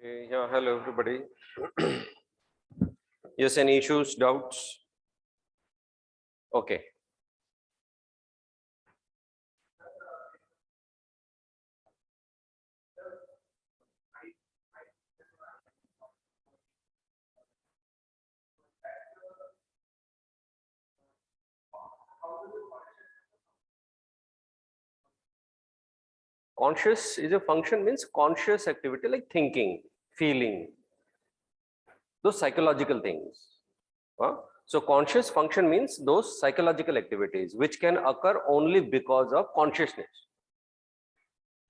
Yeah, hello everybody. Yes, any issues, doubts? Okay. Conscious is a function means conscious activity like thinking, feeling, those psychological things. So conscious function means those psychological activities which can occur only because of consciousness.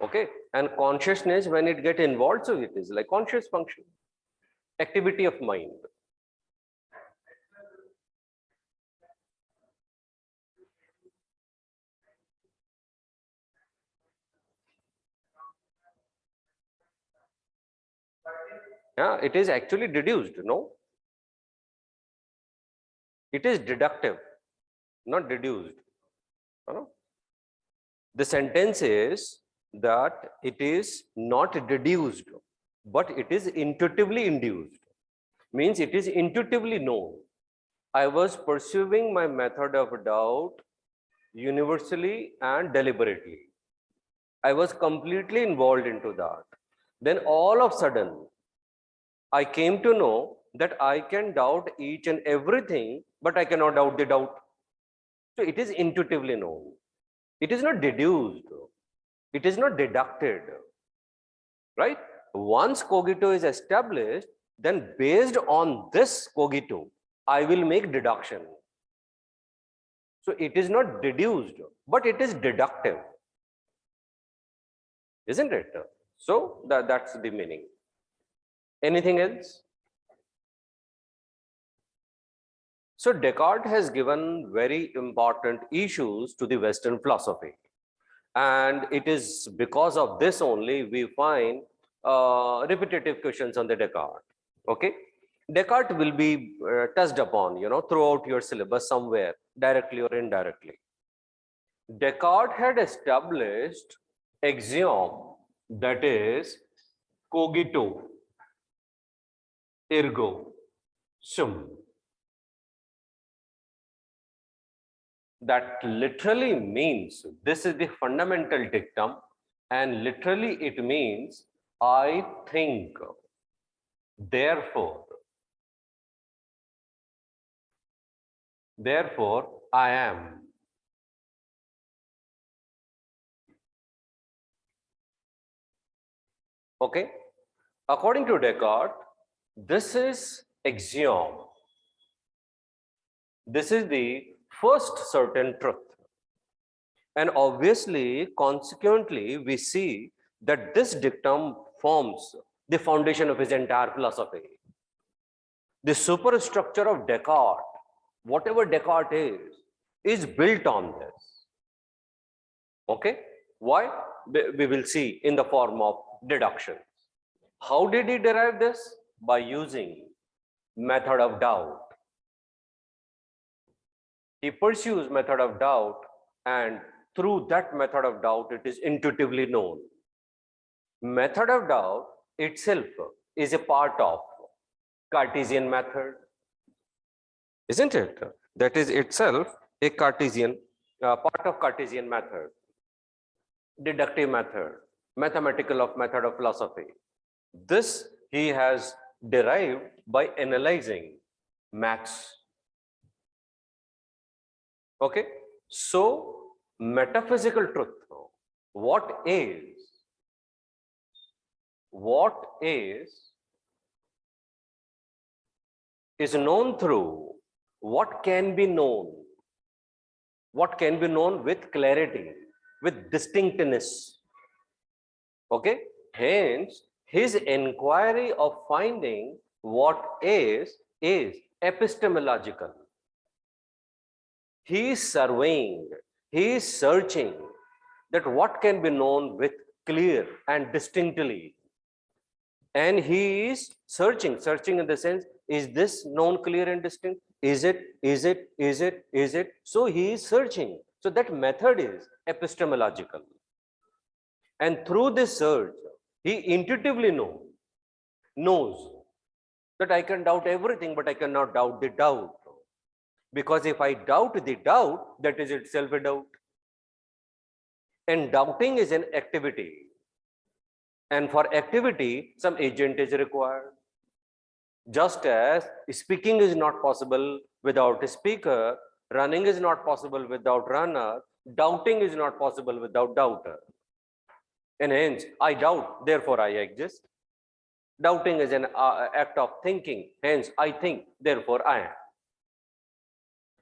Okay, and consciousness when it get involved, so it is like conscious function, activity of mind. Yeah, it is actually deduced, no? It is deductive, not deduced. The sentence is that it is not deduced, but it is intuitively induced. Means it is intuitively known. I was pursuing my method of doubt universally and deliberately. I was completely involved into that. Then all of a sudden, I came to know that I can doubt each and everything, but I cannot doubt the doubt. So it is intuitively known. It is not deduced. It is not deducted. Right? Once cogito is established, then based on this cogito, I will make deduction. So it is not deduced, but it is deductive. Isn't it? So that's the meaning. Anything else? So Descartes has given very important issues to the Western philosophy. And it is because of this only we find repetitive questions on the Descartes. Okay. Descartes will be touched upon, throughout your syllabus somewhere, directly or indirectly. Descartes had established axiom that is cogito ergo sum. That literally means, this is the fundamental dictum, and literally it means I think, therefore I am. Okay, according to Descartes, this is axiom. This is the first certain truth. And obviously, consequently, we see that this dictum forms the foundation of his entire philosophy. The superstructure of Descartes, whatever Descartes is built on this. Okay? Why? We will see in the form of deduction. How did he derive this? By using method of doubt. He pursues method of doubt, and through that method of doubt, it is intuitively known. Method of doubt itself is a part of Cartesian method, isn't it? That is itself a Cartesian, part of Cartesian method, deductive method, mathematical of method of philosophy. This he has derived by analyzing Max. Okay, so metaphysical truth, what is known through what can be known with clarity, with distinctness. Okay, hence his inquiry of finding what is epistemological. He is surveying, he is searching that what can be known with clear and distinctly. And he is searching in the sense, is this known clear and distinct? Is it? So he is searching. So that method is epistemological. And through this search, he intuitively knows knows that I can doubt everything, but I cannot doubt the doubt. Because if I doubt the doubt, that is itself a doubt. And doubting is an activity. And for activity, some agent is required. Just as speaking is not possible without a speaker, running is not possible without runner, doubting is not possible without doubter. And hence, I doubt, therefore I exist. Doubting is an act of thinking, hence I think, therefore I am.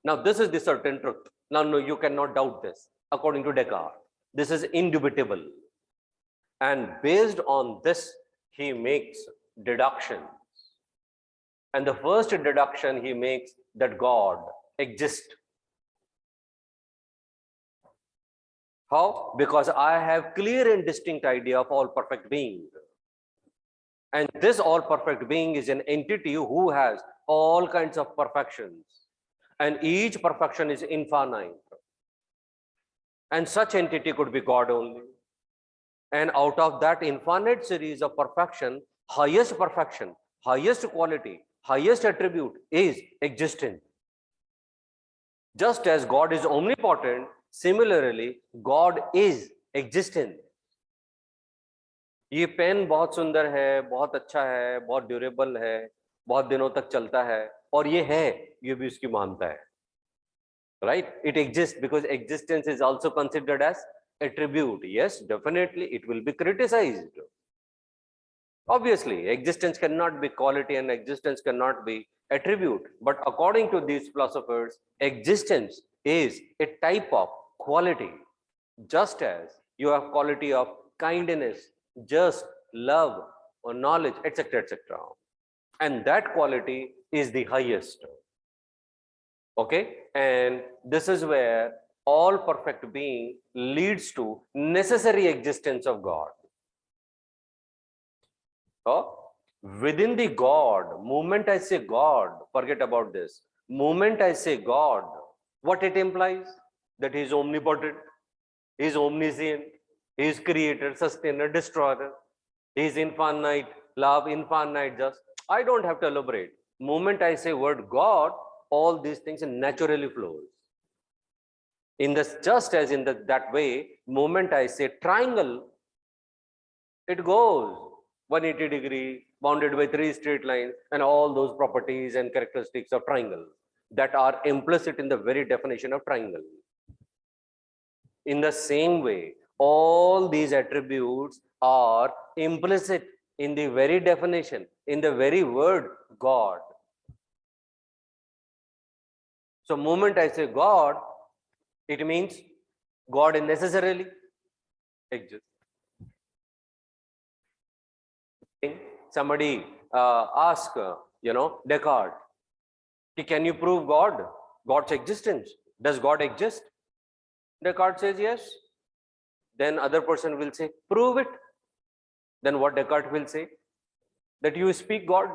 Now, this is the certain truth. Now, no, you cannot doubt this. According to Descartes, this is indubitable. And based on this, he makes deductions. And the first deduction he makes that God exists. How? Because I have clear and distinct idea of all perfect being. And this all perfect being is an entity who has all kinds of perfections. And each perfection is infinite. And such entity could be God only. And out of that infinite series of perfection, highest quality, highest attribute is existence. Just as God is omnipotent, similarly, God is existence. ये pen बहुत सुंदर है, बहुत अच्छा है, बहुत durable है, बहुत दिनों तक चलता है, और ये है, ये भी उसकी महानता है. Right? It exists because existence is also considered as attribute. Yes, definitely it will be criticized. Obviously, existence cannot be quality and existence cannot be attribute. But according to these philosophers, existence is a type of quality, just as you have quality of kindness, just, love, or knowledge, etc., etc. And that quality is the highest. Okay, and this is where all perfect being leads to necessary existence of God. So, within the God, moment I say God, forget about this. Moment I say God, what it implies? That he is omnipotent, he is omniscient, he is creator, sustainer, destroyer, he is infinite, love, infinite, just. I don't have to elaborate. Moment I say word God, all these things naturally flows. In this, just as in that way, moment I say triangle, it goes 180 degree, bounded by 3 straight lines, and all those properties and characteristics of triangle that are implicit in the very definition of triangle. In the same way, all these attributes are implicit in the very definition, in the very word God. So, moment I say God, it means God necessarily exists. Somebody ask, Descartes, can you prove God's existence? Does God exist? Descartes says yes. Then other person will say, prove it. Then what Descartes will say? That you speak God.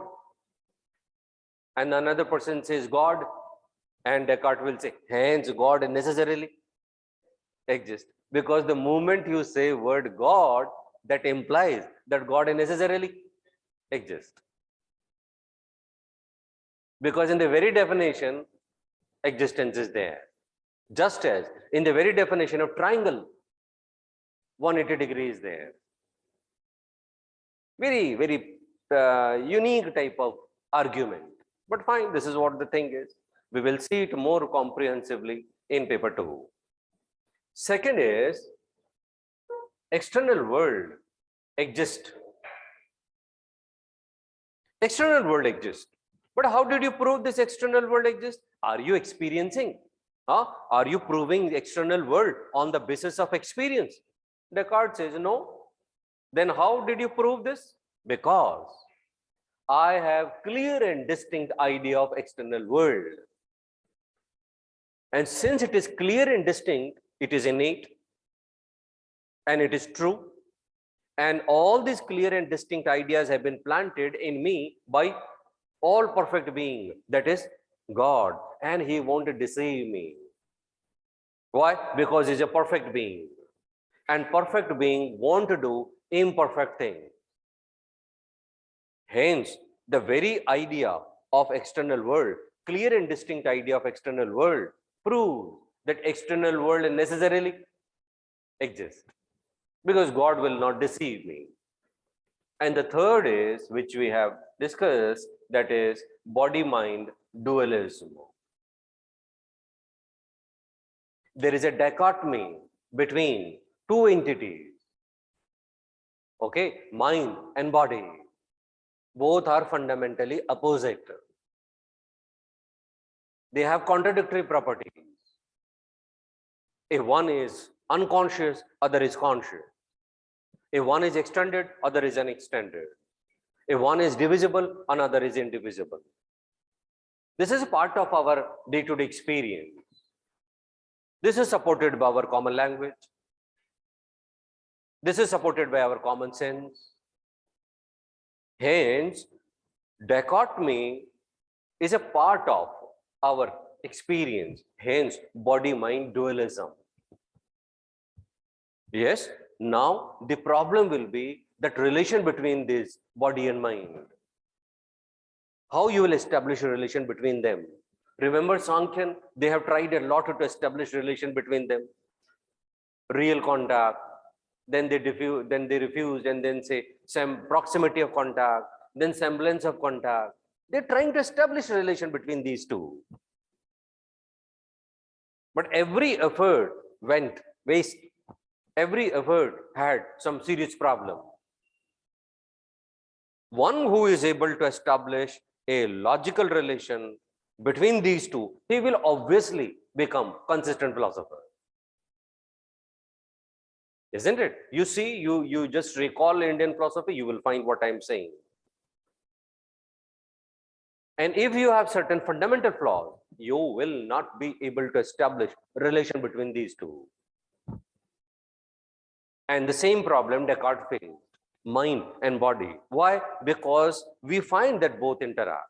And another person says God. And Descartes will say, hence God necessarily exists. Because the moment you say word God, that implies that God necessarily exists. Because in the very definition, existence is there. Just as in the very definition of triangle, 180 degrees is there. Very, very unique type of argument. But fine, this is what the thing is. We will see it more comprehensively in paper 2. Second is, external world exists. External world exists. But how did you prove this external world exists? Are you experiencing? Are you proving the external world on the basis of experience? Descartes says no. Then how did you prove this? Because I have clear and distinct idea of external world. And since it is clear and distinct, it is innate and it is true. And all these clear and distinct ideas have been planted in me by all perfect being, that is God. And he won't deceive me. Why? Because he's a perfect being. And perfect being want to do imperfect things. Hence, the very idea of external world, clear and distinct idea of external world, proves that external world necessarily exists, because God will not deceive me. And the third is, which we have discussed, that is body-mind dualism. There is a dichotomy between two entities, okay, mind and body. Both are fundamentally opposite. They have contradictory properties. If one is unconscious, other is conscious. If one is extended, other is unextended. If one is divisible, another is indivisible. This is part of our day-to-day experience. This is supported by our common language. This is supported by our common sense. Hence, dichotomy is a part of our experience. Hence, body-mind dualism. Yes, now the problem will be that relation between this body and mind. How you will establish a relation between them? Remember Sankhyan, they have tried a lot to establish relation between them. Real contact, then they refuse, and then say some proximity of contact, then semblance of contact. They're trying to establish a relation between these two. But every effort went waste. Every effort had some serious problem. One who is able to establish a logical relation between these two, he will obviously become consistent philosopher. Isn't it? You see, you just recall Indian philosophy, you will find what I'm saying. And if you have certain fundamental flaws, you will not be able to establish relation between these two. And the same problem Descartes faced, mind and body. Why? Because we find that both interact.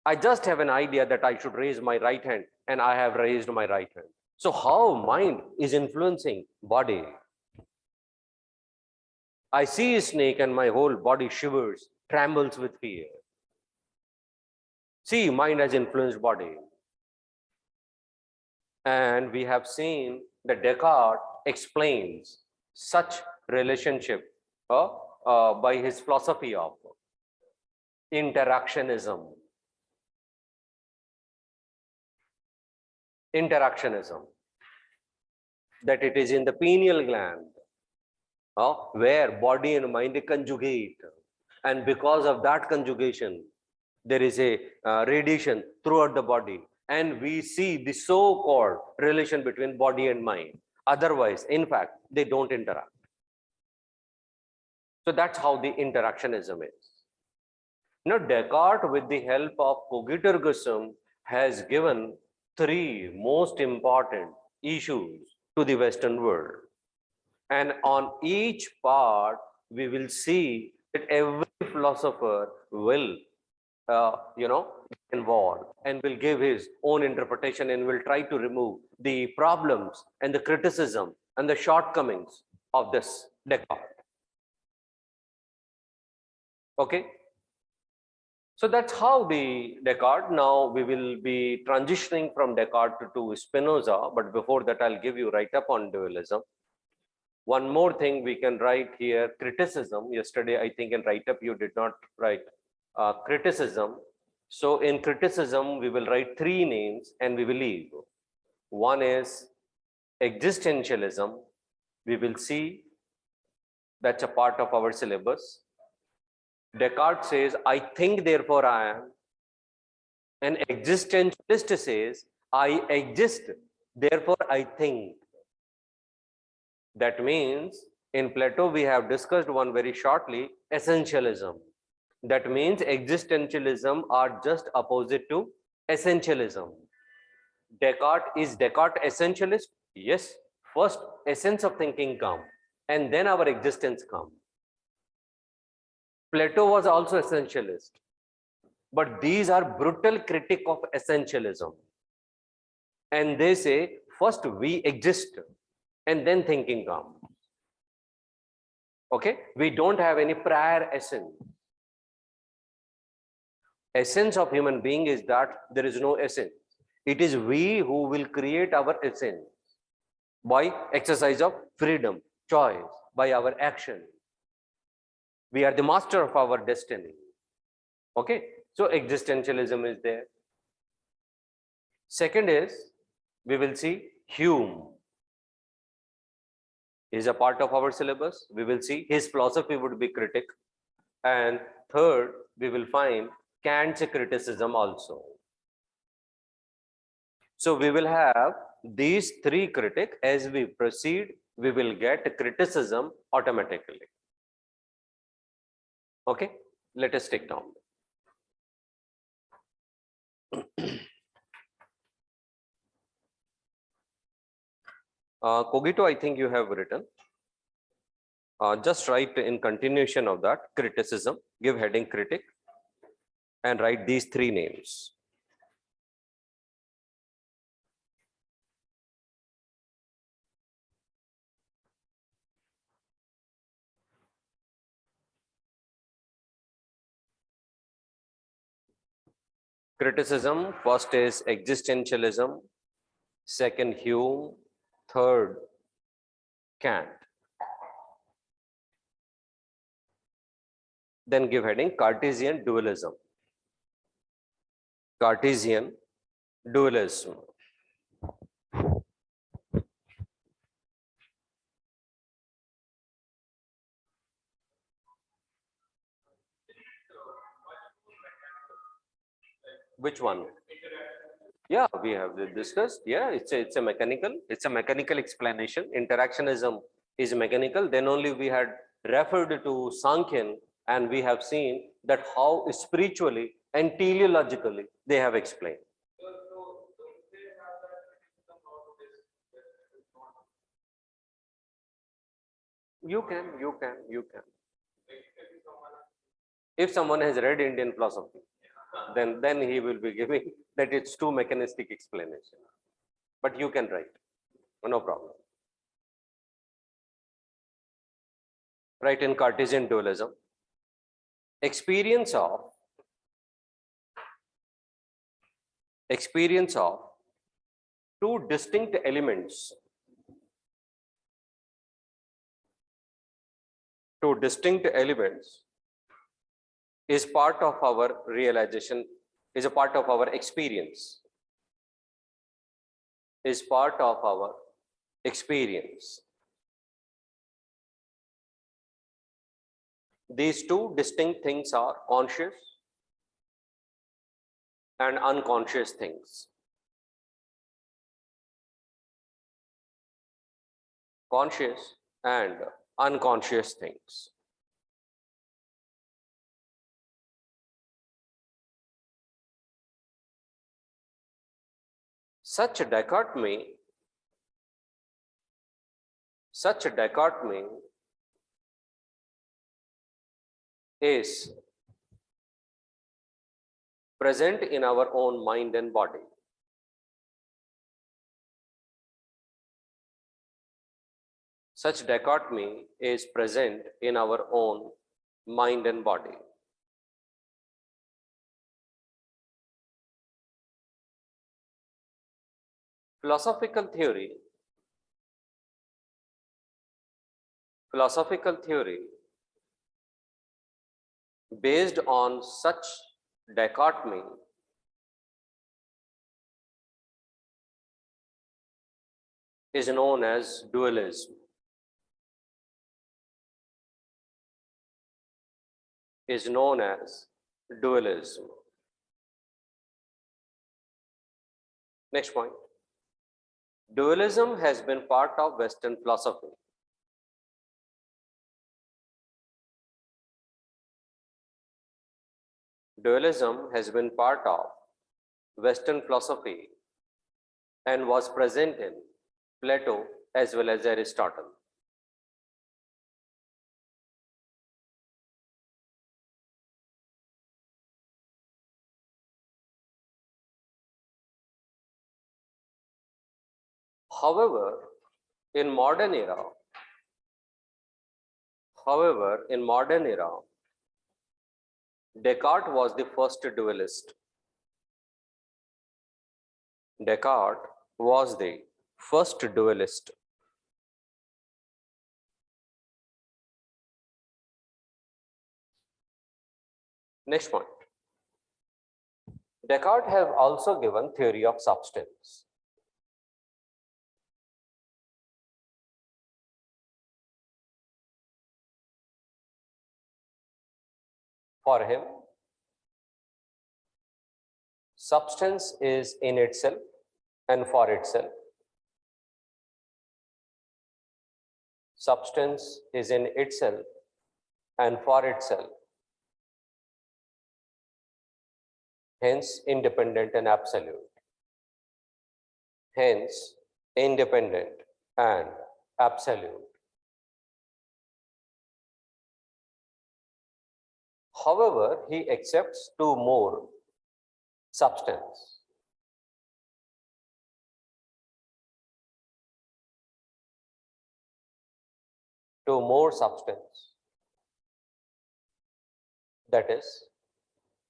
I just have an idea that I should raise my right hand, and I have raised my right hand. So how mind is influencing body? I see a snake and my whole body shivers, trembles with fear. See, mind has influenced body. And we have seen that Descartes explains such relationship by his philosophy of interactionism. Interactionism, that it is in the pineal gland where body and mind conjugate, and because of that conjugation there is a radiation throughout the body, and we see the so-called relation between body and mind. Otherwise, in fact, they don't interact. So that's how the interactionism is. Now, Descartes, with the help of cogito ergo sum, has given three most important issues to the Western world. And on each part, we will see that every philosopher will, involve and will give his own interpretation and will try to remove the problems and the criticism and the shortcomings of this Descartes. Okay. So that's how the Descartes. Now we will be transitioning from Descartes to Spinoza, but before that I'll give you write up on dualism. One more thing we can write here, criticism. Yesterday I think in write up you did not write criticism. So in criticism we will write three names and we will leave. One is existentialism. We will see that's a part of our syllabus. Descartes says, I think, therefore I am. An existentialist says, I exist, therefore I think. That means, in Plato, we have discussed one very shortly, essentialism. That means existentialism are just opposite to essentialism. Is Descartes essentialist? Yes. First, essence of thinking come, and then our existence come. Plato was also essentialist, but these are brutal critic of essentialism. And they say, first we exist and then thinking comes. Okay, we don't have any prior essence. Essence of human being is that there is no essence. It is we who will create our essence by exercise of freedom, choice, by our action. We are the master of our destiny. Okay, so existentialism is there. Second is, we will see Hume is a part of our syllabus. We will see his philosophy would be critic. And third, we will find Kant's criticism also. So we will have these three critics. As we proceed, we will get criticism automatically. Okay, let us take down. Cogito, I think you have written. Just write in continuation of that criticism, give heading critic, and write these three names. Criticism, first is existentialism, second Hume, third Kant. Then give heading Cartesian dualism. Cartesian dualism. Which one? Yeah, we have discussed. Yeah, it's a mechanical explanation. Interactionism is mechanical. Then only we had referred to Sankhyan, and we have seen that how spiritually and teleologically they have explained. You can. If someone has read Indian philosophy, then he will be giving that it's too mechanistic explanation. But you can write, no problem. Write in Cartesian dualism. Experience of two distinct elements. Two distinct elements is part of our realization, is a part of our experience. Is part of our experience. These two distinct things are conscious and unconscious things. Conscious and unconscious things. Such a dichotomy is present in our own mind and body. Such dichotomy is present in our own mind and body. Philosophical theory based on such dichotomy is known as dualism. Next point. Dualism has been part of Western philosophy. Dualism has been part of Western philosophy and was present in Plato as well as Aristotle. However, in modern era, Descartes was the first dualist. Descartes was the first dualist. Next point. Descartes have also given theory of substance. For him, substance is in itself and for itself. Substance is in itself and for itself, hence independent and absolute. Hence, independent and absolute. However, he accepts two more: substance. Two more substance, that is,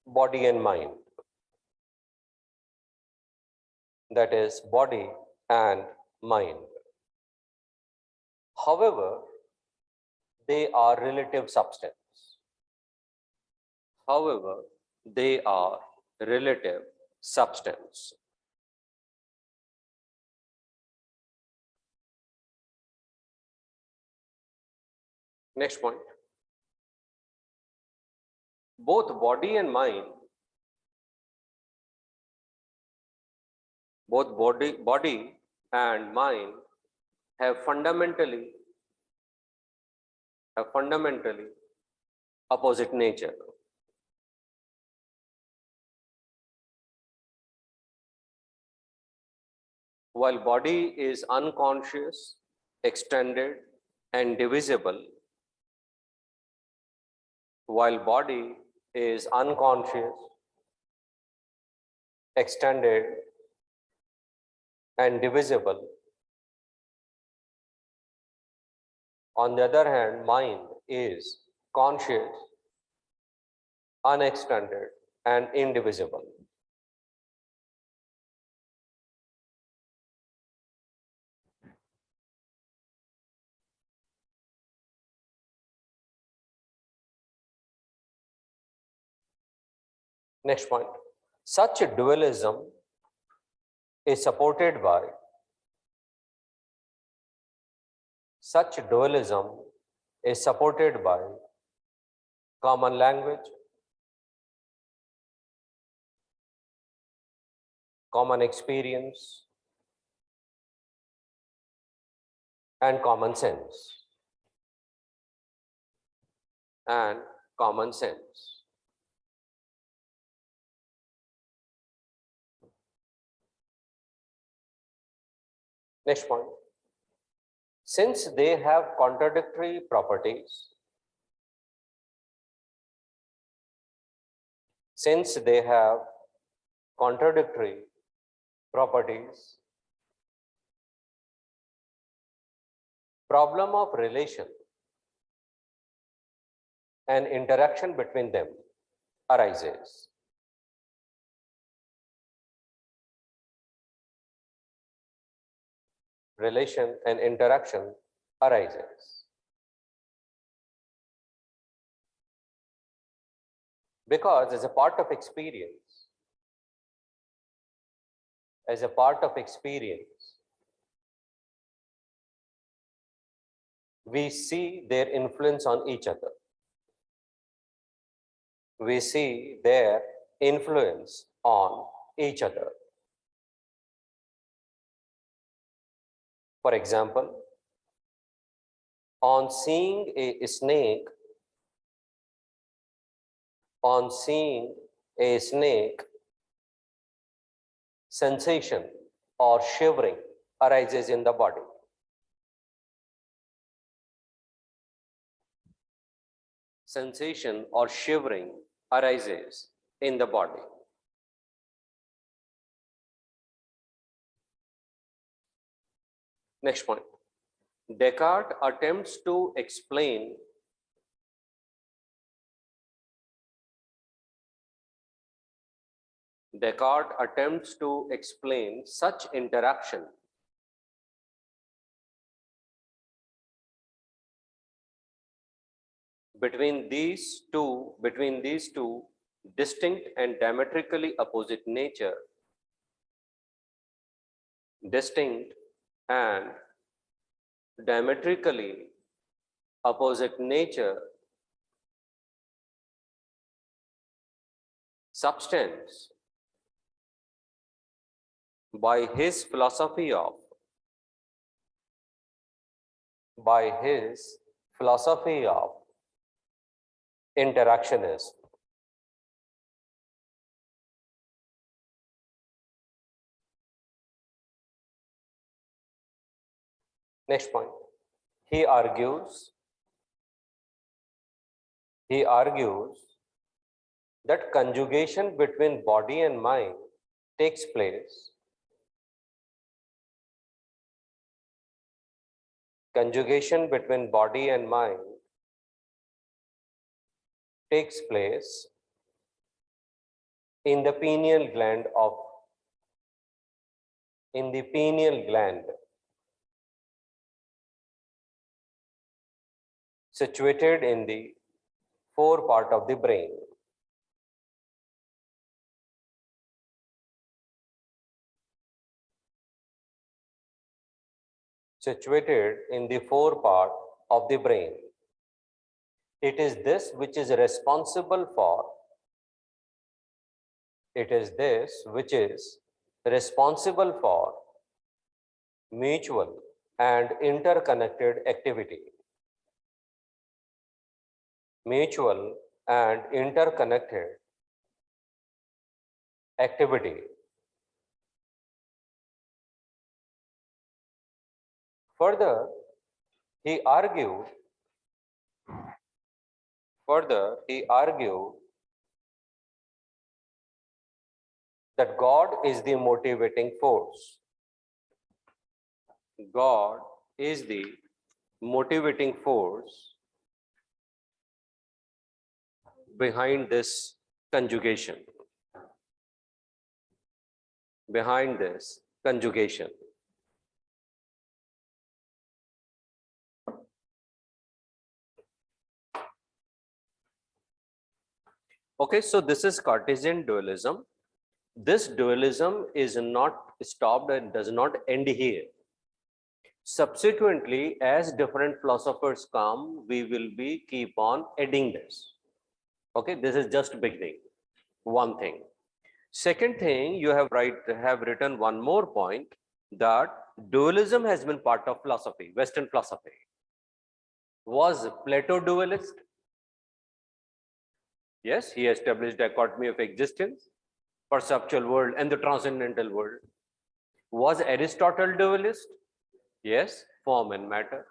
body and mind. That is, body and mind. However, they are relative substance. However, they are relative substance. Next point. Both body and mind, body and mind have fundamentally opposite nature. While body is unconscious, extended, and divisible, while body is unconscious, extended, and divisible, on the other hand, mind is conscious, unextended, and indivisible. Next point. Such a dualism is supported by common language, common experience, and common sense. Next point. Since they have contradictory properties, problem of relation and interaction between them arises. Relation and interaction arises. Because as a part of experience, we see their influence on each other. For example, on seeing a snake, sensation or shivering arises in the body. Sensation or shivering arises in the body. Next point. Descartes attempts to explain Descartes attempts to explain such interaction between these two distinct and diametrically opposite nature, distinct and diametrically opposite nature, substance, by his philosophy of interactionism. Next point. He argues that conjugation between body and mind takes place in the pineal gland situated in the forepart of the brain. Situated in the forepart of the brain. It is this which is responsible for mutual and interconnected activity. Mutual and interconnected activity. Further, he argued that God is the motivating force. God is the motivating force behind this conjugation. Okay, so this is Cartesian dualism. This dualism is not stopped and does not end here. Subsequently, as different philosophers come, we will keep on adding this. Okay, this is just beginning. One thing. Second thing, you have written one more point, that dualism has been part of philosophy, Western philosophy. Was Plato dualist? Yes, he established dichotomy of existence, perceptual world and the transcendental world. Was Aristotle dualist? Yes, form and matter.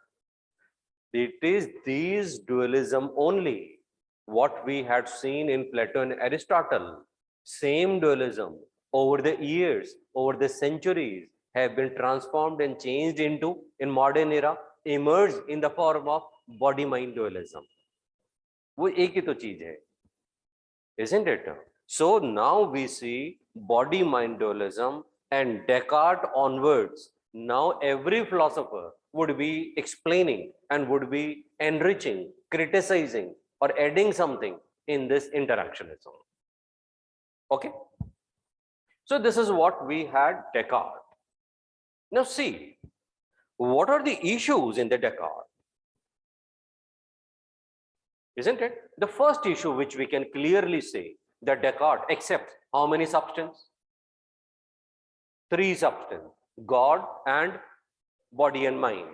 It is these dualism only what we had seen in Plato and Aristotle. Same dualism over the years, over the centuries, have been transformed and changed into, in modern era, emerged in the form of body-mind dualism. वो एक ही तो चीज है, isn't it? So now we see body-mind dualism, and Descartes onwards, now every philosopher would be explaining and would be enriching, criticizing, or adding something in this interactionism. Okay? So this is what we had Descartes. Now see, what are the issues in the Descartes? Isn't it? The first issue which we can clearly say, that Descartes accepts how many substances? 3 substances, God and body and mind.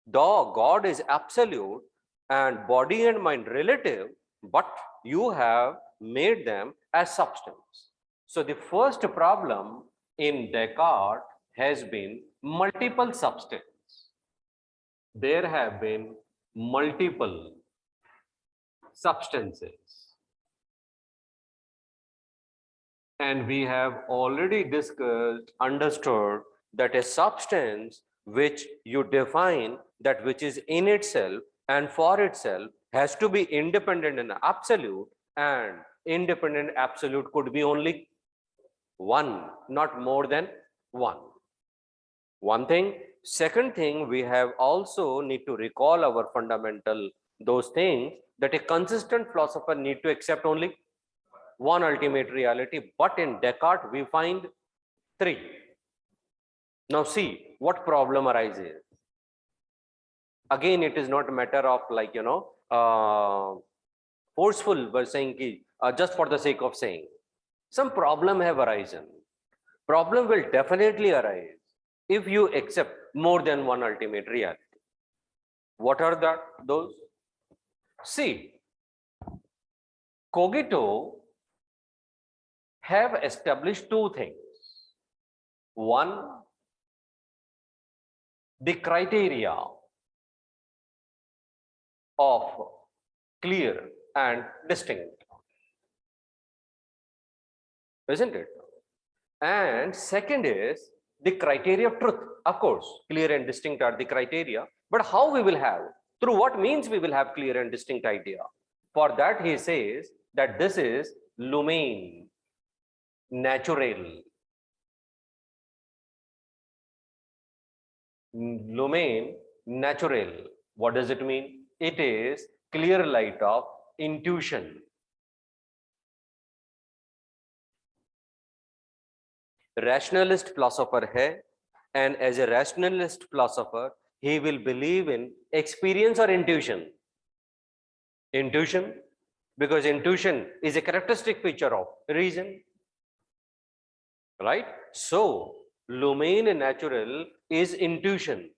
Though God is absolute and body and mind relative, but you have made them as substance. So the first problem in Descartes has been multiple substances. There have been multiple substances. And we have already understood that a substance which you define, that which is in itself and for itself, has to be independent and absolute, and independent absolute could be only One, not more than one. One thing. Second thing, we have also need to recall our fundamental, those things that a consistent philosopher need to accept only one ultimate reality. But in Descartes, we find three. Now see what problem arises. Again, it is not a matter of like, forceful, but saying just for the sake of saying. Some problem have arisen. Problem will definitely arise if you accept more than one ultimate reality. What are those? See, Cogito have established two things. One, the criteria of clear and distinct, isn't it? And second is the criteria of truth. Of course, clear and distinct are the criteria, but how we will have, through what means we will have clear and distinct idea? For that, he says that this is lumen naturel. Lumen naturel. What does it mean? It is clear light of intuition. Rationalist philosopher hai, and as a rationalist philosopher, he will believe in experience or intuition. Intuition, because intuition is a characteristic feature of reason, right? So, lumen natural is intuition,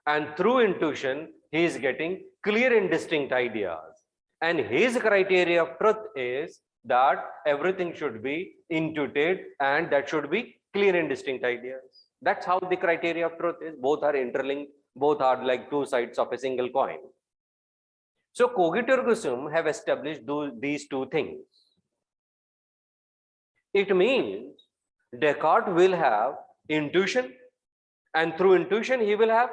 and through intuition, he is getting clear and distinct ideas. And his criteria of truth is that everything should be intuited and that should be clear and distinct ideas. That's how the criteria of truth is. Both are interlinked, both are like two sides of a single coin. So Cogito have established these two things. It means Descartes will have intuition, and through intuition he will have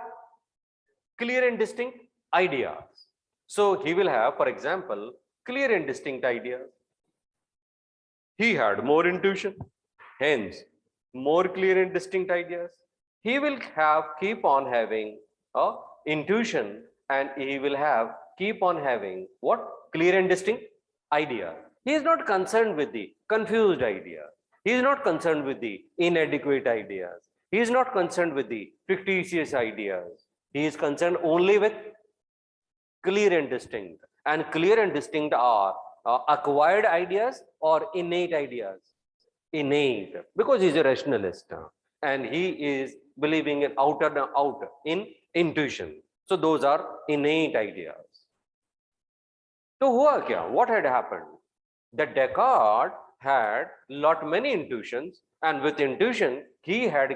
clear and distinct ideas. So he will have, for example, clear and distinct ideas. He had more intuition, hence more clear and distinct ideas. He will keep on having intuition, and he will keep on having what? Clear and distinct idea. He is not concerned with the confused idea. He is not concerned with the inadequate ideas. He is not concerned with the fictitious ideas. He is concerned only with clear and distinct. And clear and distinct are acquired ideas or innate ideas. Innate, because he is a rationalist and he is believing in outer in intuition. So those are innate ideas. So hua kya? What had happened? That Descartes had many intuitions, and with intuition he has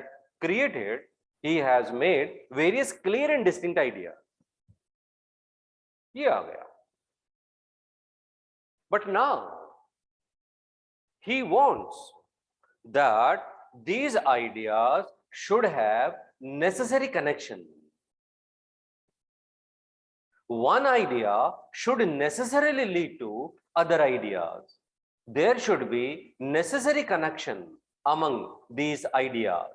made various clear and distinct ideas. Ye aa gaya. But now he wants that these ideas should have necessary connection. One idea should necessarily lead to other ideas. There should be necessary connection among these ideas.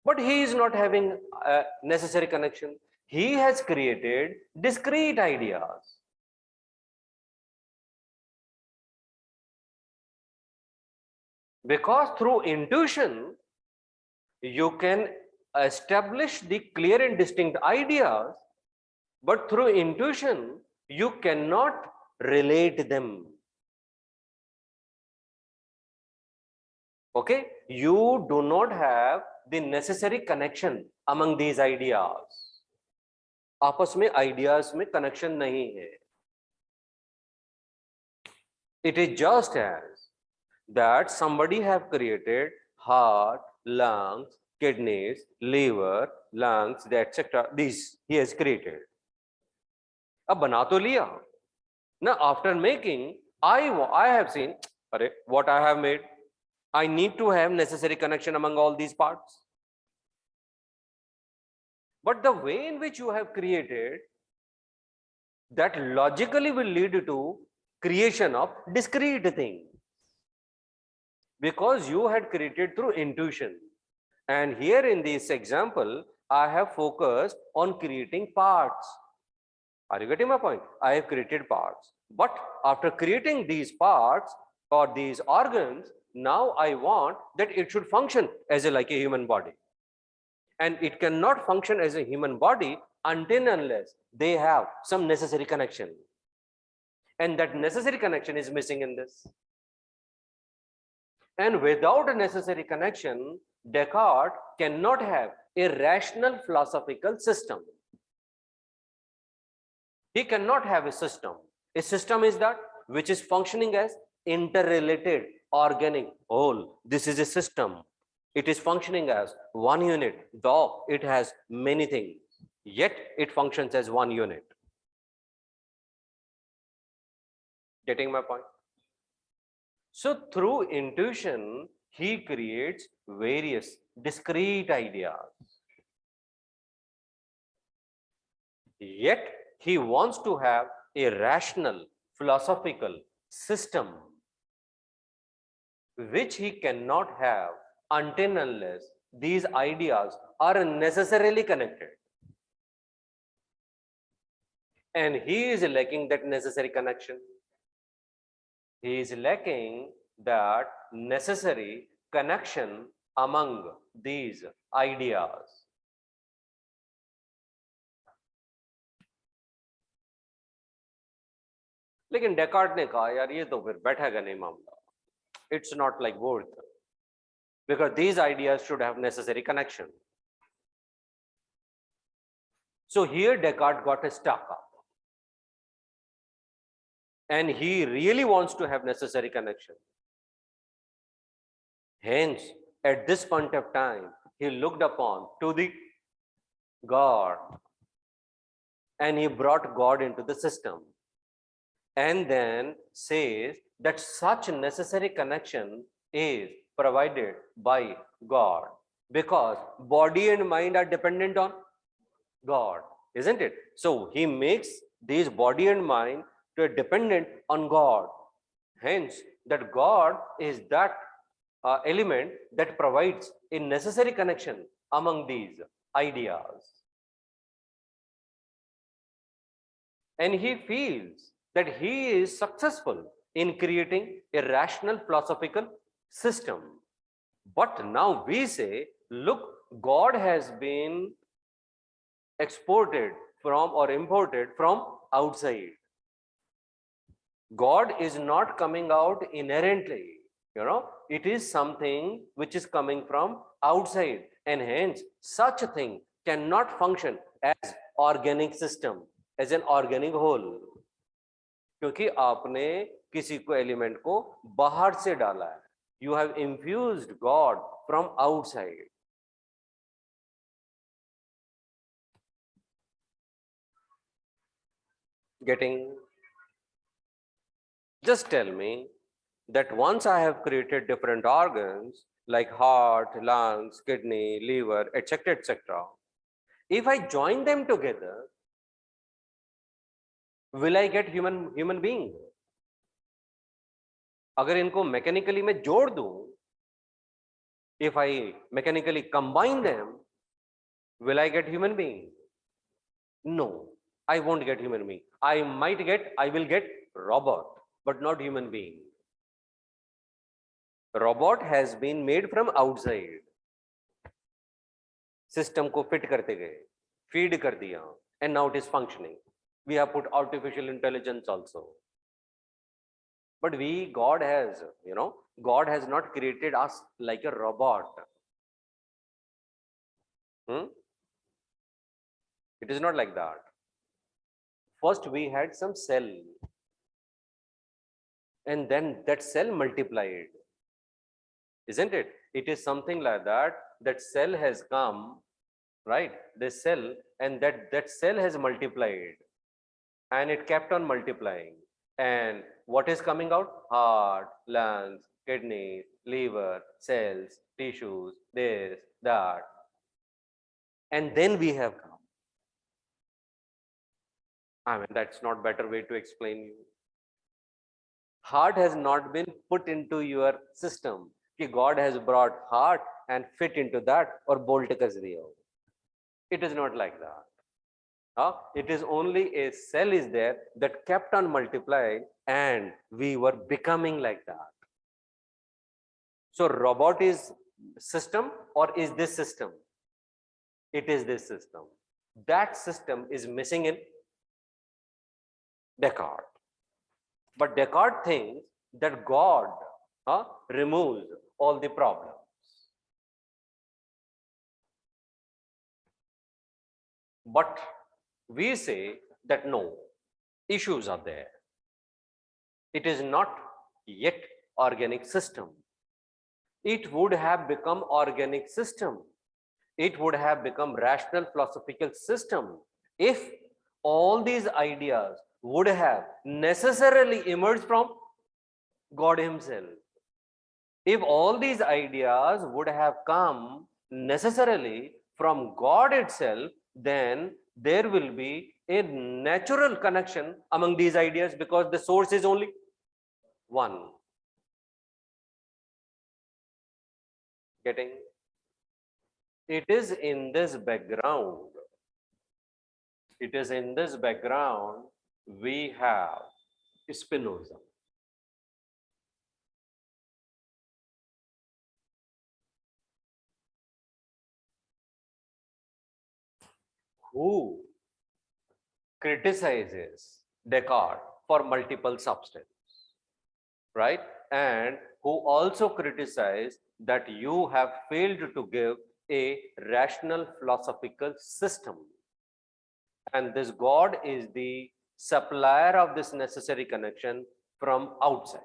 But he is not having a necessary connection. He has created discrete ideas. Because through intuition, you can establish the clear and distinct ideas, but through intuition, you cannot relate them. Okay? You do not have the necessary connection among these ideas. आपस में ideas में connection नहीं है. It is just as that somebody have created heart, lungs, kidneys, liver, lungs, etc. These he has created. अब बना तो लिया. Now after making, I have seen, what I have made. I need to have necessary connection among all these parts. But the way in which you have created, that logically will lead to creation of discrete things, because you had created through intuition. And here in this example, I have focused on creating parts. Are you getting my point? I have created parts. But after creating these parts or these organs, now I want that it should function as like a human body. And it cannot function as a human body until unless they have some necessary connection. And that necessary connection is missing in this. And without a necessary connection, Descartes cannot have a rational philosophical system. He cannot have a system. A system is that which is functioning as interrelated organic whole. This is a system. It is functioning as one unit, though it has many things, yet it functions as one unit. Getting my point? So through intuition, he creates various discrete ideas. Yet he wants to have a rational philosophical system, which he cannot have until unless these ideas are necessarily connected. And he is lacking that necessary connection. He is lacking that necessary connection among these ideas. लेकिन Descartes ने कहा यार ये तो फिर बैठेगा नहीं मामला. It's not like worth, because these ideas should have necessary connection. So here Descartes got stuck up. And he really wants to have necessary connection. Hence, at this point of time, he looked upon to the God, and he brought God into the system. And then says that such necessary connection is provided by God, because body and mind are dependent on God, isn't it? So he makes these body and mind to be dependent on God. Hence, that God is that element that provides a necessary connection among these ideas. And he feels that he is successful in creating a rational philosophical system. But now we say, look, God has been exported from or imported from outside. God is not coming out inherently, it is something which is coming from outside, and hence such a thing cannot function as organic system, as an organic whole, क्योंकि आपने किसी को element को बाहर से डाला है. You have infused God from outside. Getting? Just tell me that once I have created different organs like heart, lungs, kidney, liver, etc., etc., if I join them together, will I get human being? अगर इनको mechanically मैं जोड़ दूं, if I mechanically combine them, will I get human being? No, I won't get human being. I will get robot, but not human being. Robot has been made from outside. System को fit करते गए, feed कर दिया, and now it is functioning. We have put artificial intelligence also. But God has not created us like a robot. It is not like that. First, we had some cell, and then that cell multiplied, isn't it? It is something like that. That cell has come, right? This cell, and that cell has multiplied, and it kept on multiplying. And what is coming out? Heart, lungs, kidneys, liver, cells, tissues, this, that. And then we have come. I mean, that's not better way to explain you. Heart has not been put into your system. कि God has brought heart and fit into that और bolt कस दिया. It is not like that. It is only a cell is there that kept on multiplying and we were becoming like that. So robot is system or is this system? It is this system. That system is missing in Descartes. But Descartes thinks that God removes all the problems. But we say that no, issues are there. It is not yet organic system. It would have become organic system. It would have become rational philosophical system if all these ideas would have necessarily emerged from God himself. If all these ideas would have come necessarily from God itself, then there will be a natural connection among these ideas because the source is only one. Getting? It is in this background. It is in this background we have Spinoza. Who criticizes Descartes for multiple substance, right? And who also criticize that you have failed to give a rational philosophical system. And this God is the supplier of this necessary connection from outside.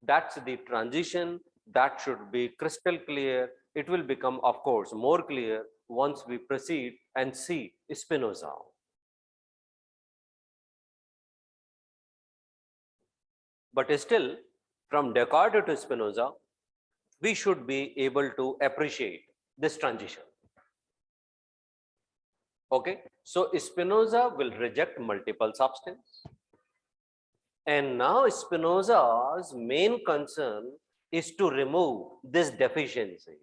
That's the transition that should be crystal clear. It will become, of course, more clear once we proceed and see Spinoza. But still, from Descartes to Spinoza, we should be able to appreciate this transition. Okay, so Spinoza will reject multiple substance. And now Spinoza's main concern is to remove this deficiency.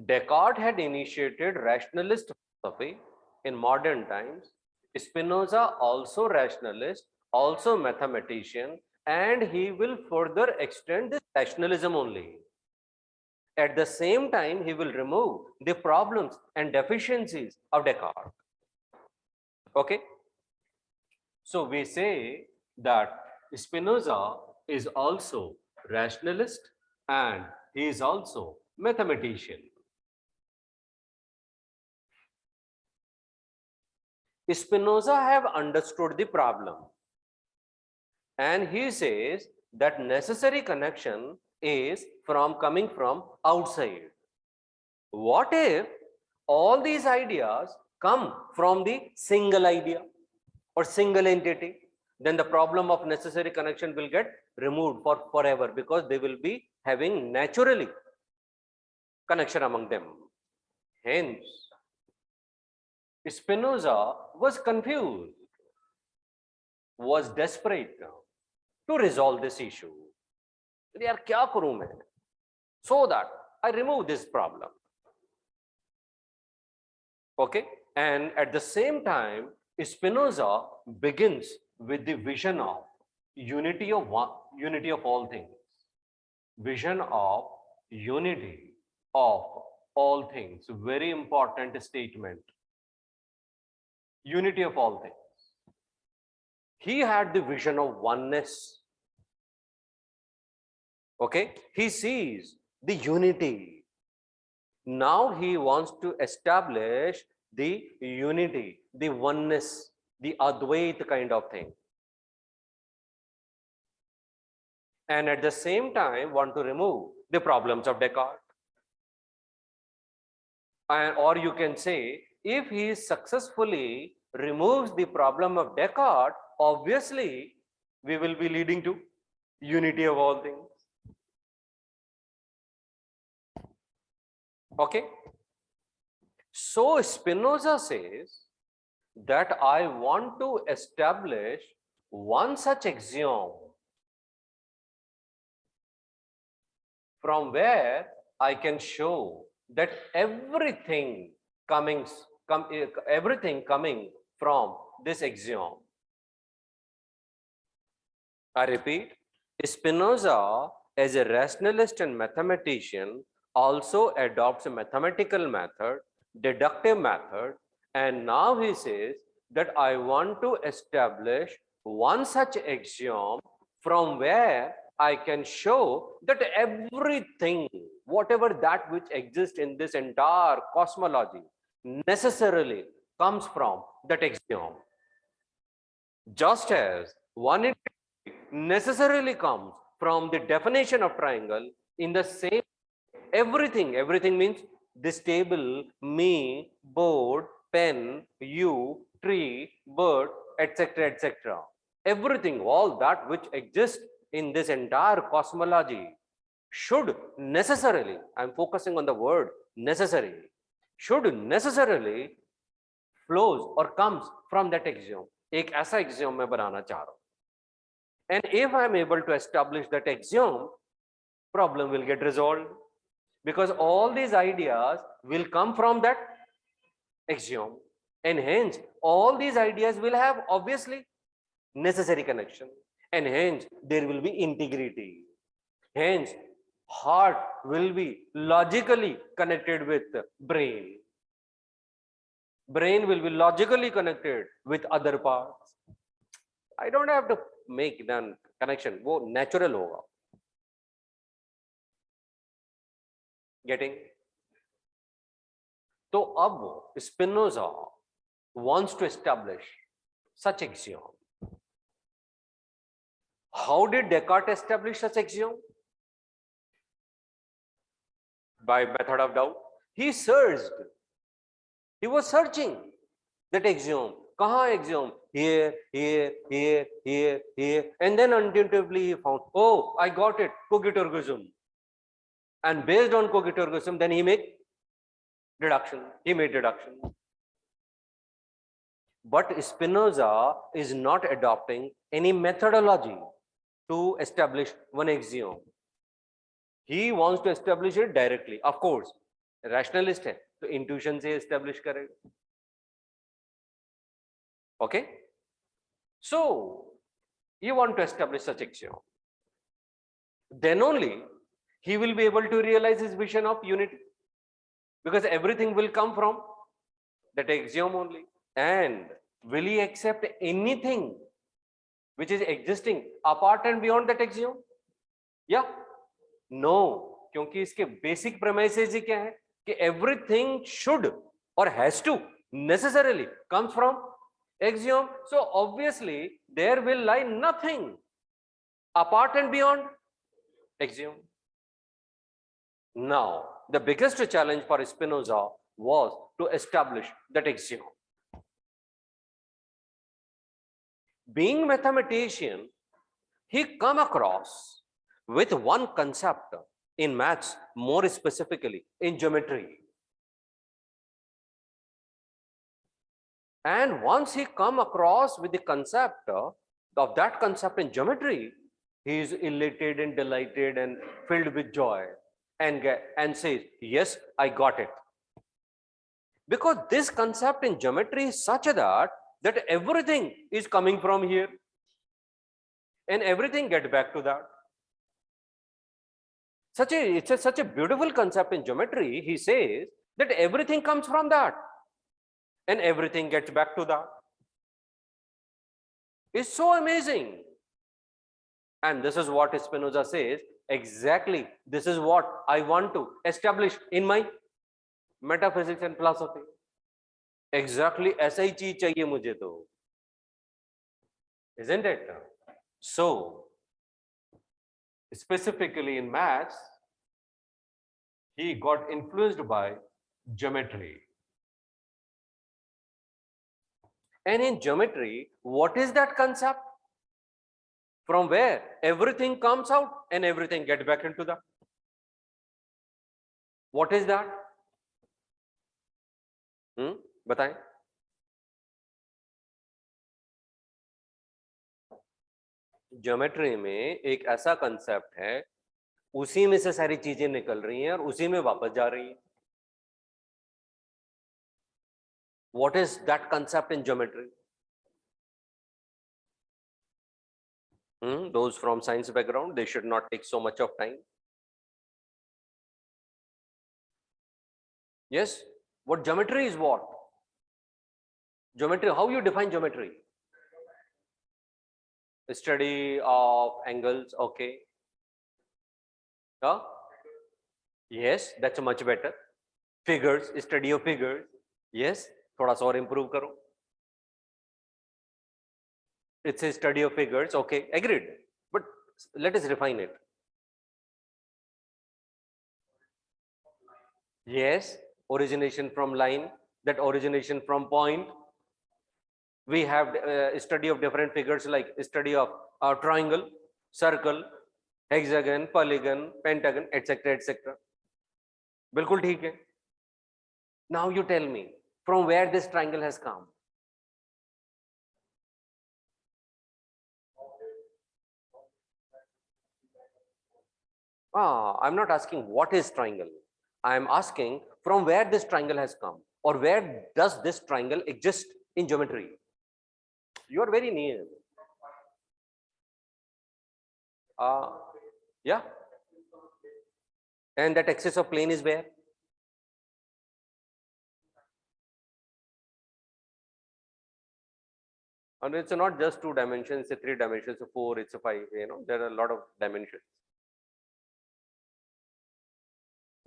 Descartes had initiated rationalist philosophy in modern times. Spinoza also rationalist, also mathematician, and he will further extend this rationalism only. At the same time, he will remove the problems and deficiencies of Descartes. Okay? So we say that Spinoza is also rationalist and he is also mathematician. Spinoza have understood the problem and he says that necessary connection is coming from outside. What if all these ideas come from the single idea or single entity? Then the problem of necessary connection will get removed for forever because they will be having naturally connection among them. Hence, Spinoza was confused, was desperate to resolve this issue. यार क्या करूं मैं? So that I remove this problem. Okay, and at the same time, Spinoza begins with the vision of unity of all things. Vision of unity of all things. Very important statement. Unity of all things. He had the vision of oneness. Okay, he sees the unity. Now he wants to establish the unity, the oneness, the Advaita kind of thing. And at the same time want to remove the problems of Descartes. Or you can say, if he successfully removes the problem of Descartes, obviously we will be leading to unity of all things. Okay, so Spinoza says that I want to establish one such axiom from where I can show that everything coming from this axiom. I repeat, Spinoza, as a rationalist and mathematician, also adopts a mathematical method, deductive method, and now he says that I want to establish one such axiom from where I can show that everything, whatever that which exists in this entire cosmology, necessarily comes from that axiom. Just as one necessarily comes from the definition of triangle, in the same everything means this table, me, board, pen, you, tree, bird, etc., etc. Everything, all that which exists in this entire cosmology should necessarily, I'm focusing on the word necessary, should necessarily flows or comes from that axiom. एक ऐसा axiom मैं बनाना चाह रहा हूं. And if I'm able to establish that axiom, problem will get resolved, because all these ideas will come from that axiom, and hence all these ideas will have obviously necessary connection, and hence there will be integrity. Hence heart will be logically connected with brain. Brain will be logically connected with other parts. I don't have to make that connection, वो natural होगा. Getting? तो अब Spinoza wants to establish such axiom. How did Descartes establish such axiom? By method of doubt. He searched. He was searching that axiom. Kahan axiom? Here, here, here, here, here. And then intuitively he found, oh, I got it, cogitoergoism. And based on cogitoergoism, then he made deduction. He made deduction. But Spinoza is not adopting any methodology to establish one axiom. He wants to establish it directly. Of course, rationalist है, तो intuition से establish करेगा. Okay? So, you want to establish such axiom. Then only he will be able to realize his vision of unity, because everything will come from that axiom only. And will he accept anything which is existing apart and beyond that axiom? Yeah? No. क्योंकि इसके basic premises ही क्या है कि everything should or has to necessarily comes from axiom. So obviously there will lie nothing apart and beyond axiom. Now the biggest challenge for Spinoza was to establish that axiom. Being mathematician, he come across with one concept in maths, more specifically in geometry. And once he come across with the concept of that concept in geometry, he is elated and delighted and filled with joy, and says, yes, I got it. Because this concept in geometry is such that everything is coming from here, and everything gets back to that. It's such a beautiful concept in geometry. He says that everything comes from that, and everything gets back to that. It's so amazing. And this is what Spinoza says, exactly this is what I want to establish in my metaphysics and philosophy. Exactly ऐसा ही चीज चाहिए मुझे तो. Isn't it? So, specifically in maths, he got influenced by geometry. And in geometry, what is that concept? From where everything comes out and everything gets back into that. What is that? बताएं. Geometry में एक ऐसा concept है, उसी में से सारी चीजें निकल रही हैं और उसी में वापस जा रही हैं. What is that concept in geometry? Those from science background, they should not take so much of time. Yes, what geometry is what? Geometry, how you define geometry? Study of angles, okay. Huh? Yes, that's much better. Figures, study of figures. Yes, थोड़ा सा और improve करो. It's a study of figures, okay, agreed. But let us refine it. Yes, origination from line, that origination from point. We have study of different figures like study of triangle, circle, hexagon, polygon, pentagon, etc. etc. बिल्कुल ठीक है. Now you tell me from where this triangle has come. I'm not asking what is triangle. I am asking from where this triangle has come, or where does this triangle exist in geometry. You are very near. Yeah. And that axis of plane is where? And it's not just 2 dimensions, it's a 3 dimensions, it's a 4, it's a 5, you know, there are a lot of dimensions.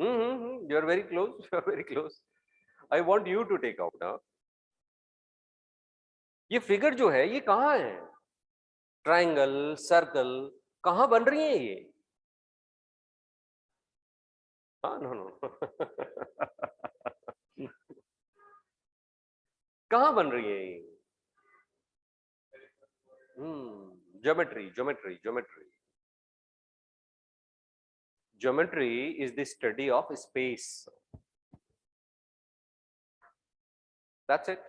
You're very close, you're very close. I want you to take out now. ये figure जो है ये कहाँ है? Triangle, circle, कहाँ बन रही है ये? हाँ, नो. कहाँ बन रही है ये? Geometry. Geometry is the study of space. That's it.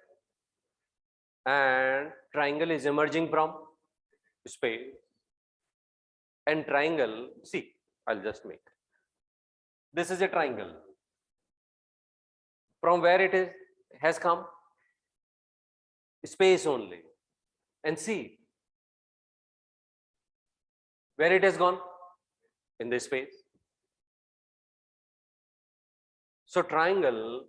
And triangle is emerging from space. And triangle, see, I'll just make. This is a triangle. From where it has come? Space only. And see, where it has gone? In this space. So triangle,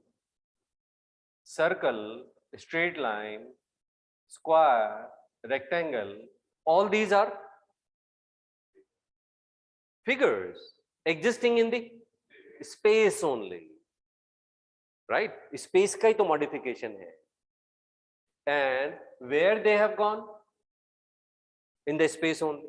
circle, straight line, square, rectangle, all these are figures existing in the space only. Right? Space का ही तो modification है. And where they have gone? In the space only.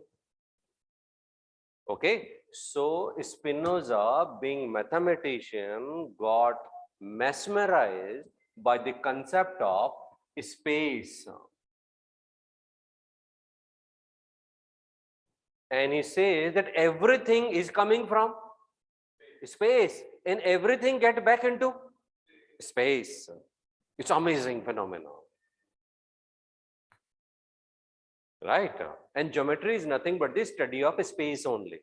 Okay, so Spinoza, being mathematician, got mesmerized by the concept of space. And he says that everything is coming from space and everything get back into space. It's amazing phenomenon. Right? And geometry is nothing but the study of space only.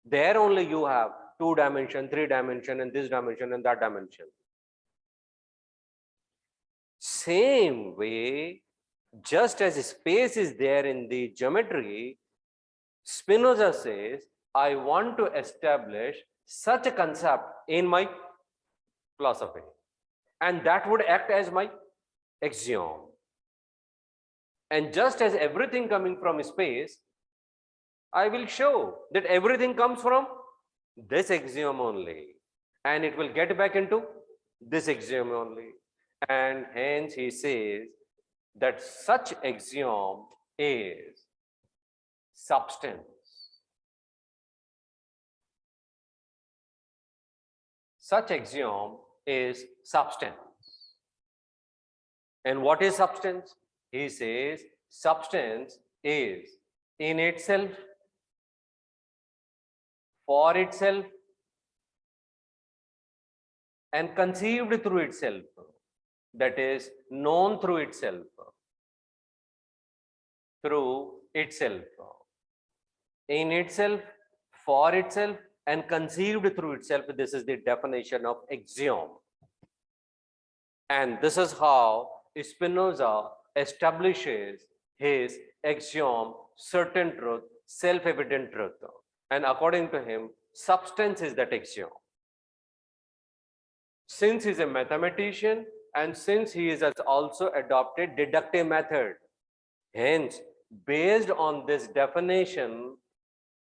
There only you have 2 dimension, 3 dimension, and this dimension and that dimension. Same way, just as space is there in the geometry, Spinoza says, I want to establish such a concept in my philosophy. And that would act as my axiom. And just as everything coming from space, I will show that everything comes from this axiom only. And it will get back into this axiom only. And hence he says that such axiom is substance. Such axiom is substance. And what is substance? He says substance is in itself, for itself, and conceived through itself. That is known through itself, through itself, in itself, for itself, and conceived through itself. This is the definition of axiom. And this is how Spinoza establishes his axiom, certain truth, self-evident truth. And according to him, substance is that axiom. Since he is a mathematician and since he has also adopted deductive method, hence, based on this definition,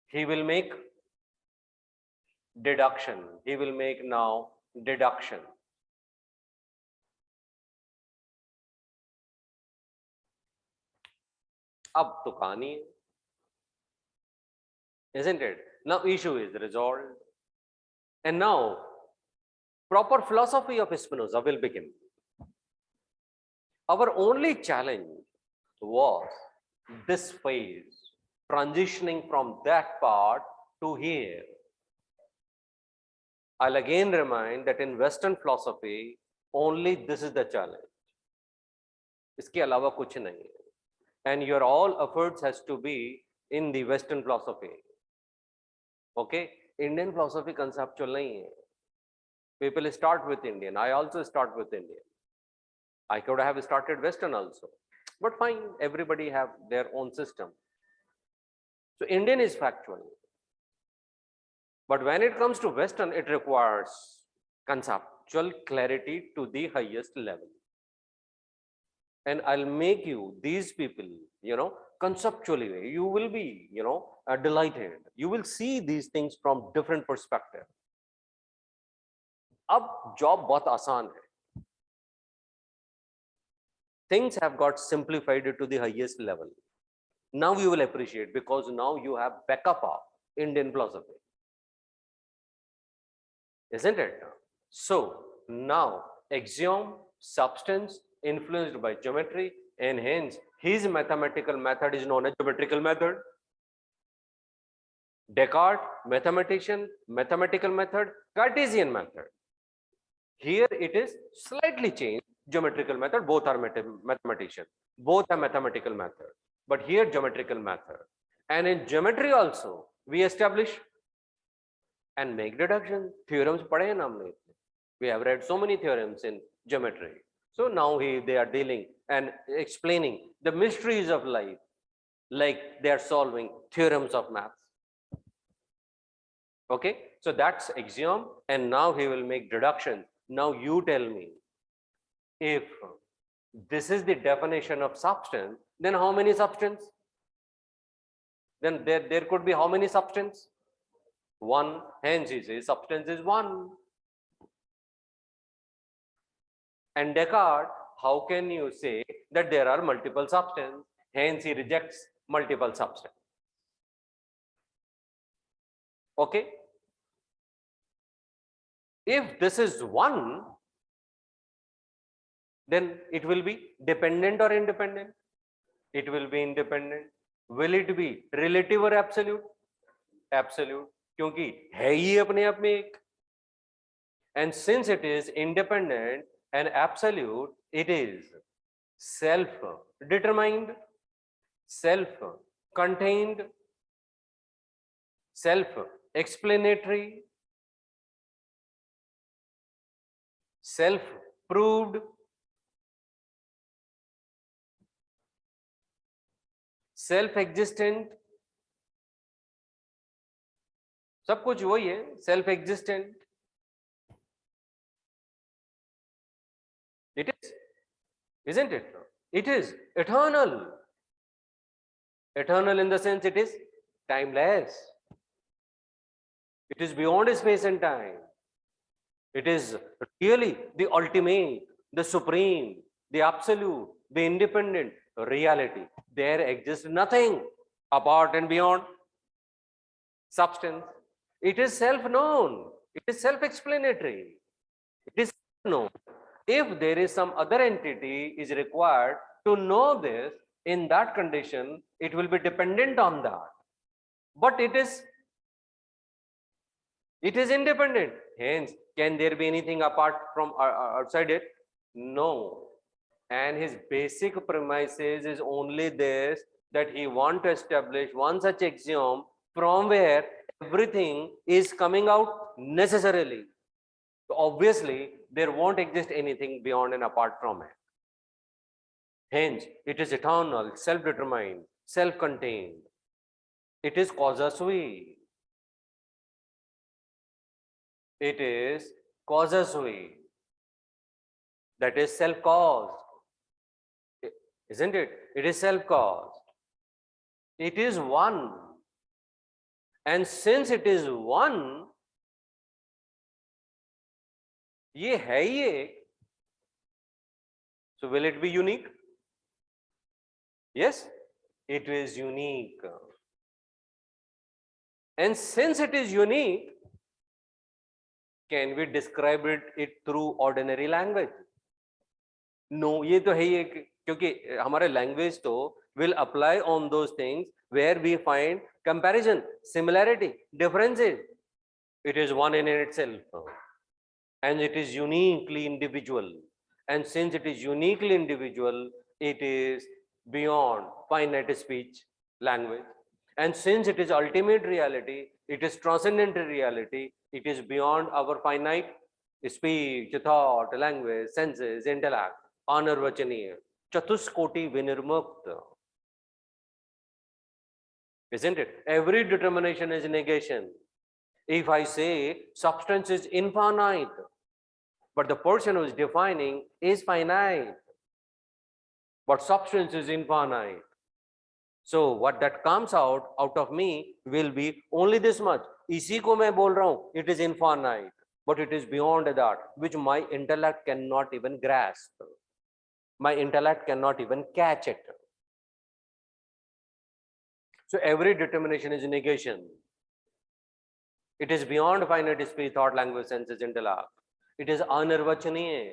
he will make deduction. He will make now deduction. अब तो कहानी है, isn't it? Now issue is resolved, and now proper philosophy of Spinoza will begin. Our only challenge was this phase, transitioning from that part to here. I'll again remind that in Western philosophy, only this is the challenge. इसके अलावा कुछ नहीं है. And your all efforts has to be in the Western philosophy. Okay? Indian philosophy conceptual nahi hai. People start with Indian. I also start with Indian. I could have started Western also. But fine, everybody have their own system. So Indian is factual. But when it comes to Western, it requires conceptual clarity to the highest level. And I'll make you, these people, conceptually, you will be, delighted. You will see these things from different perspective. अब job बहुत आसान है. Things have got simplified to the highest level. Now you will appreciate because now you have backup of Indian philosophy. Isn't it? So now axiom, substance, influenced by geometry, and hence his mathematical method is known as geometrical method. Descartes, mathematician, mathematical method, Cartesian method. Here it is slightly changed, geometrical method, both are mathematician, both are mathematical method, but here geometrical method. And in geometry also, we establish and make deduction. Theorems padhe hain humne. We have read so many theorems in geometry. So now they are dealing and explaining the mysteries of life, like they are solving theorems of maths. Okay, so that's axiom, and now he will make deduction. Now you tell me, if this is the definition of substance, then how many substance? Then there could be how many substance? One. Hence he says substance is one. And Descartes, how can you say that there are multiple substances? Hence he rejects multiple substance. Okay? If this is one, then it will be dependent or independent? It will be independent. Will it be relative or absolute? Absolute. क्योंकि है ही अपने आप में एक. And since it is independent and absolute, it is self-determined, self-contained, self-explanatory, self-proved, self-existent. सब कुछ वही है, self-existent. It is, isn't it? It is eternal. Eternal in the sense it is timeless. It is beyond space and time. It is really the ultimate, the supreme, the absolute, the independent reality. There exists nothing apart and beyond substance. It is self-known. It is self-explanatory. It is known. If there is some other entity is required to know this, in that condition, it will be dependent on that. But it is independent. Hence, can there be anything apart from outside it? No. And his basic premises is only this, that he want to establish one such axiom from where everything is coming out necessarily. So obviously, there won't exist anything beyond and apart from it. Hence, it is eternal, self-determined, self-contained. It is causa sui. It is causa sui. That is self-caused. Isn't it? It is self-caused. It is one. And since it is one, ये है ही एक. So will it be unique? Yes, it is unique. And since it is unique, can we describe it through ordinary language? No, ये तो है ही एक, क्योंकि हमारे language तो will apply on those things where we find comparison, similarity, differences. It is one in itself. And it is uniquely individual. And since it is uniquely individual, it is beyond finite speech, language. And since it is ultimate reality, it is transcendental reality, it is beyond our finite speech, thought, language, senses, intellect, anarvachaniya, chatuskoti vinirmukta. Isn't it? Every determination is negation. If I say substance is infinite, but the person who is defining is finite, but substance is infinite. So what that comes out of me will be only this much. इसी को मैं बोल रहा हूँ, it is infinite, but it is beyond that, which my intellect cannot even grasp. My intellect cannot even catch it. So every determination is negation. It is beyond finite speech, thought, language, senses, intellect. It is anirvachaniya.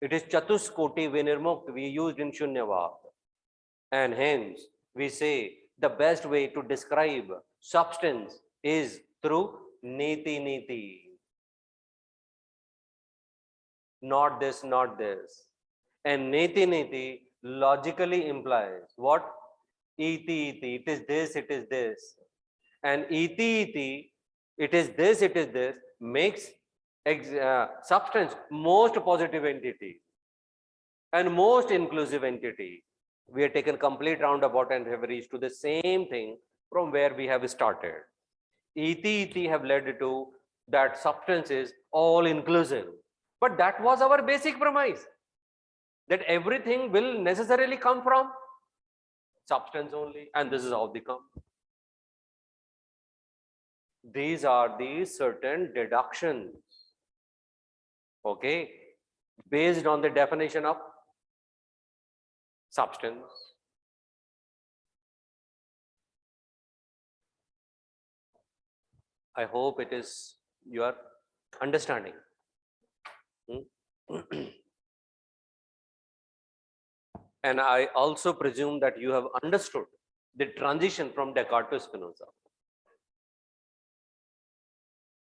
It is chatuskoti vinirmukt, we used in Shunyavad. And hence, we say the best way to describe substance is through niti niti. Not this, not this. And niti niti logically implies what? Iti iti, it is this, it is this. And iti iti, it is this, it is this, makes substance most positive entity and most inclusive entity. We have taken complete roundabout and have reached to the same thing from where we have started. ET have led to that substance is all inclusive. But that was our basic premise, that everything will necessarily come from substance only, and this is how they come. These are the certain deductions, okay, based on the definition of substance. I hope it is your understanding. And I also presume that you have understood the transition from Descartes to Spinoza.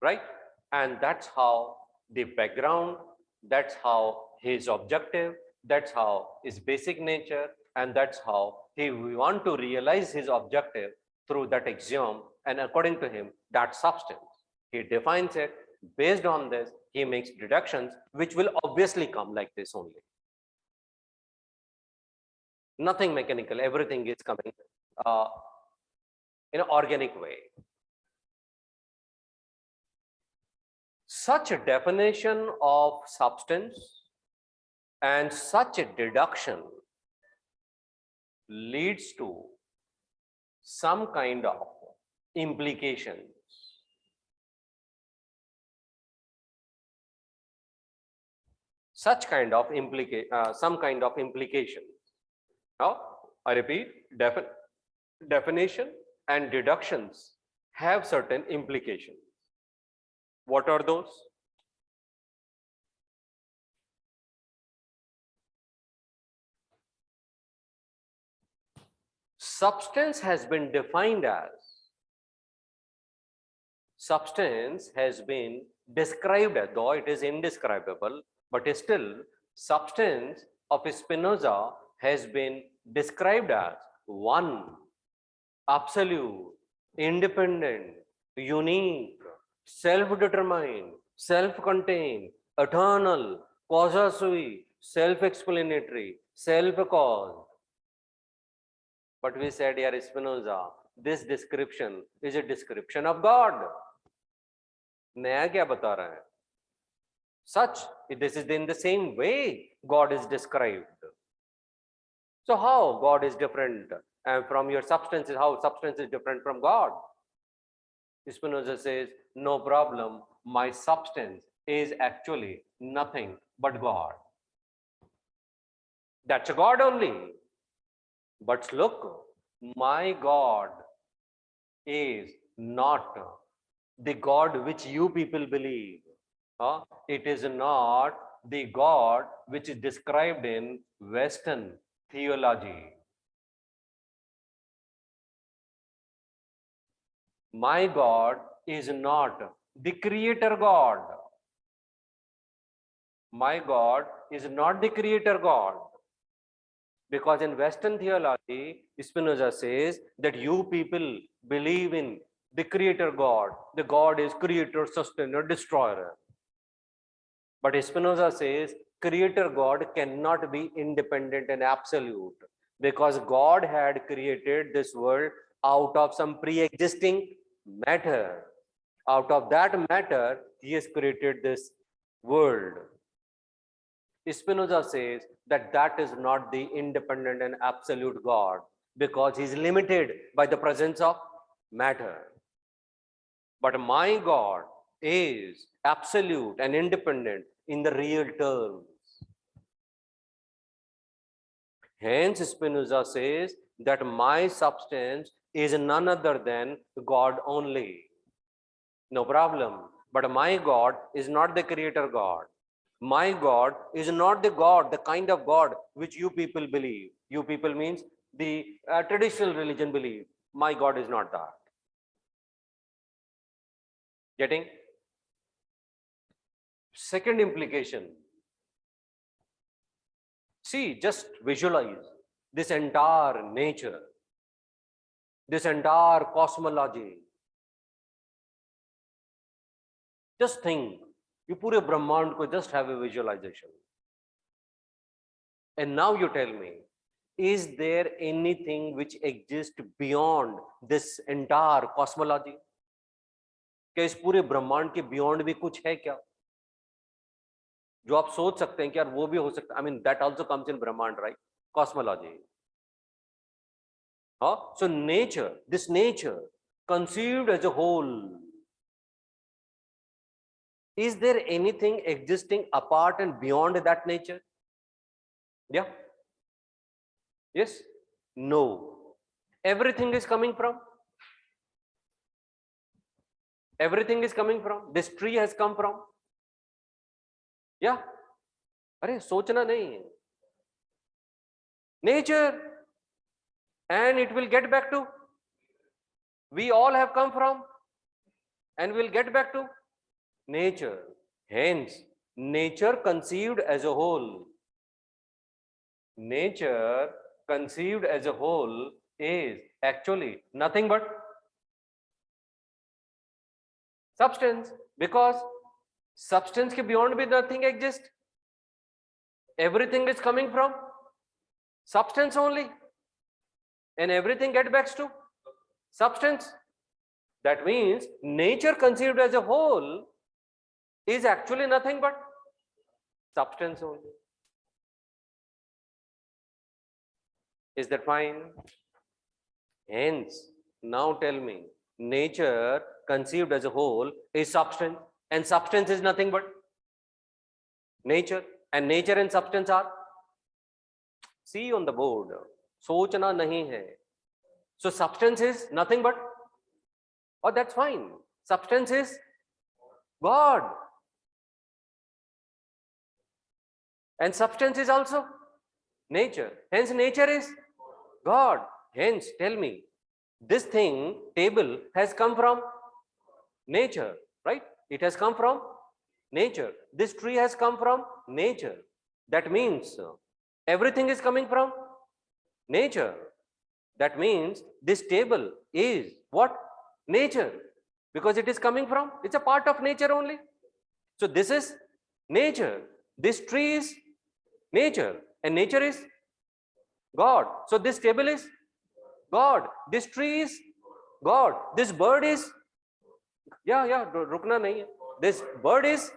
Right? And that's how the background, that's how his objective, that's how his basic nature, and that's how he want to realize his objective through that axiom, and according to him, that substance. He defines it. Based on this, he makes deductions, which will obviously come like this only. Nothing mechanical, everything is coming in an organic way. Such a definition of substance and such a deduction leads to some kind of implications. Some kind of implication. Now, I repeat, definition and deductions have certain implications. What are those? Substance has been defined as, substance has been described as, though it is indescribable, but still substance of Spinoza has been described as one, absolute, independent, unique, self-determined, self-contained, eternal, causa sui, self-explanatory, self-caused. But we said here, Spinoza, this description is a description of God. नया क्या बता रहा है? Such, this is in the same way God is described. So how God is different from your substance? How substance is different from God? Spinoza says, no problem, my substance is actually nothing but God. That's a God only. But look, my God is not the God which you people believe. It is not the God which is described in Western theology. My God is not the creator God. My God is not the creator God. Because in Western theology, Spinoza says that you people believe in the creator God. The God is creator, sustainer, destroyer. But Spinoza says creator God cannot be independent and absolute, because God had created this world out of some pre-existing matter. Out of that matter, he has created this world. Spinoza says that that is not the independent and absolute God, because he is limited by the presence of matter. But my God is absolute and independent in the real terms. Hence, Spinoza says that my substance is none other than God only. No problem. But my God is not the creator God. My God is not the God, the kind of God which you people believe. You people means the traditional religion believe. My God is not that. Getting? Second implication. See, just visualize this entire nature, this entire cosmology. Just think, you पूरे ब्रह्मांड को just have a visualization. And now you tell me, is there anything which exists beyond this entire cosmology? क्या इस पूरे ब्रह्मांड के beyond भी कुछ है क्या? जो आप सोच सकते हैं कि यार वो भी हो सकता है. I mean, that also comes in Brahman, right? Cosmology. So nature, this nature conceived as a whole, is there anything existing apart and beyond that nature? Yeah? Yes? No. Everything is coming from? Everything is coming from? This tree has come from? Yeah? अरे सोचना नहीं है. Nature. And it will get back to, we all have come from, and will get back to nature. Hence, nature conceived as a whole. Nature conceived as a whole is actually nothing but substance, because substance ke beyond bhi nothing exists. Everything is coming from substance only. And everything gets back to substance. That means nature conceived as a whole is actually nothing but substance only. Is that fine? Hence, now tell me, nature conceived as a whole is substance, and substance is nothing but nature, and nature and substance are, see on the board. सोचना नहीं है. So substance is nothing but, oh, that's fine. Substance is God. And substance is also nature. Hence nature is God. Hence, tell me, this thing, table, has come from nature, right? It has come from nature. This tree has come from nature. That means everything is coming from nature. That means this table is what? Nature. Because it is coming from, it's a part of nature only. So this is nature. This tree is nature. And nature is God. So this table is God. This tree is God. This bird is, rukna nahi hai. This bird is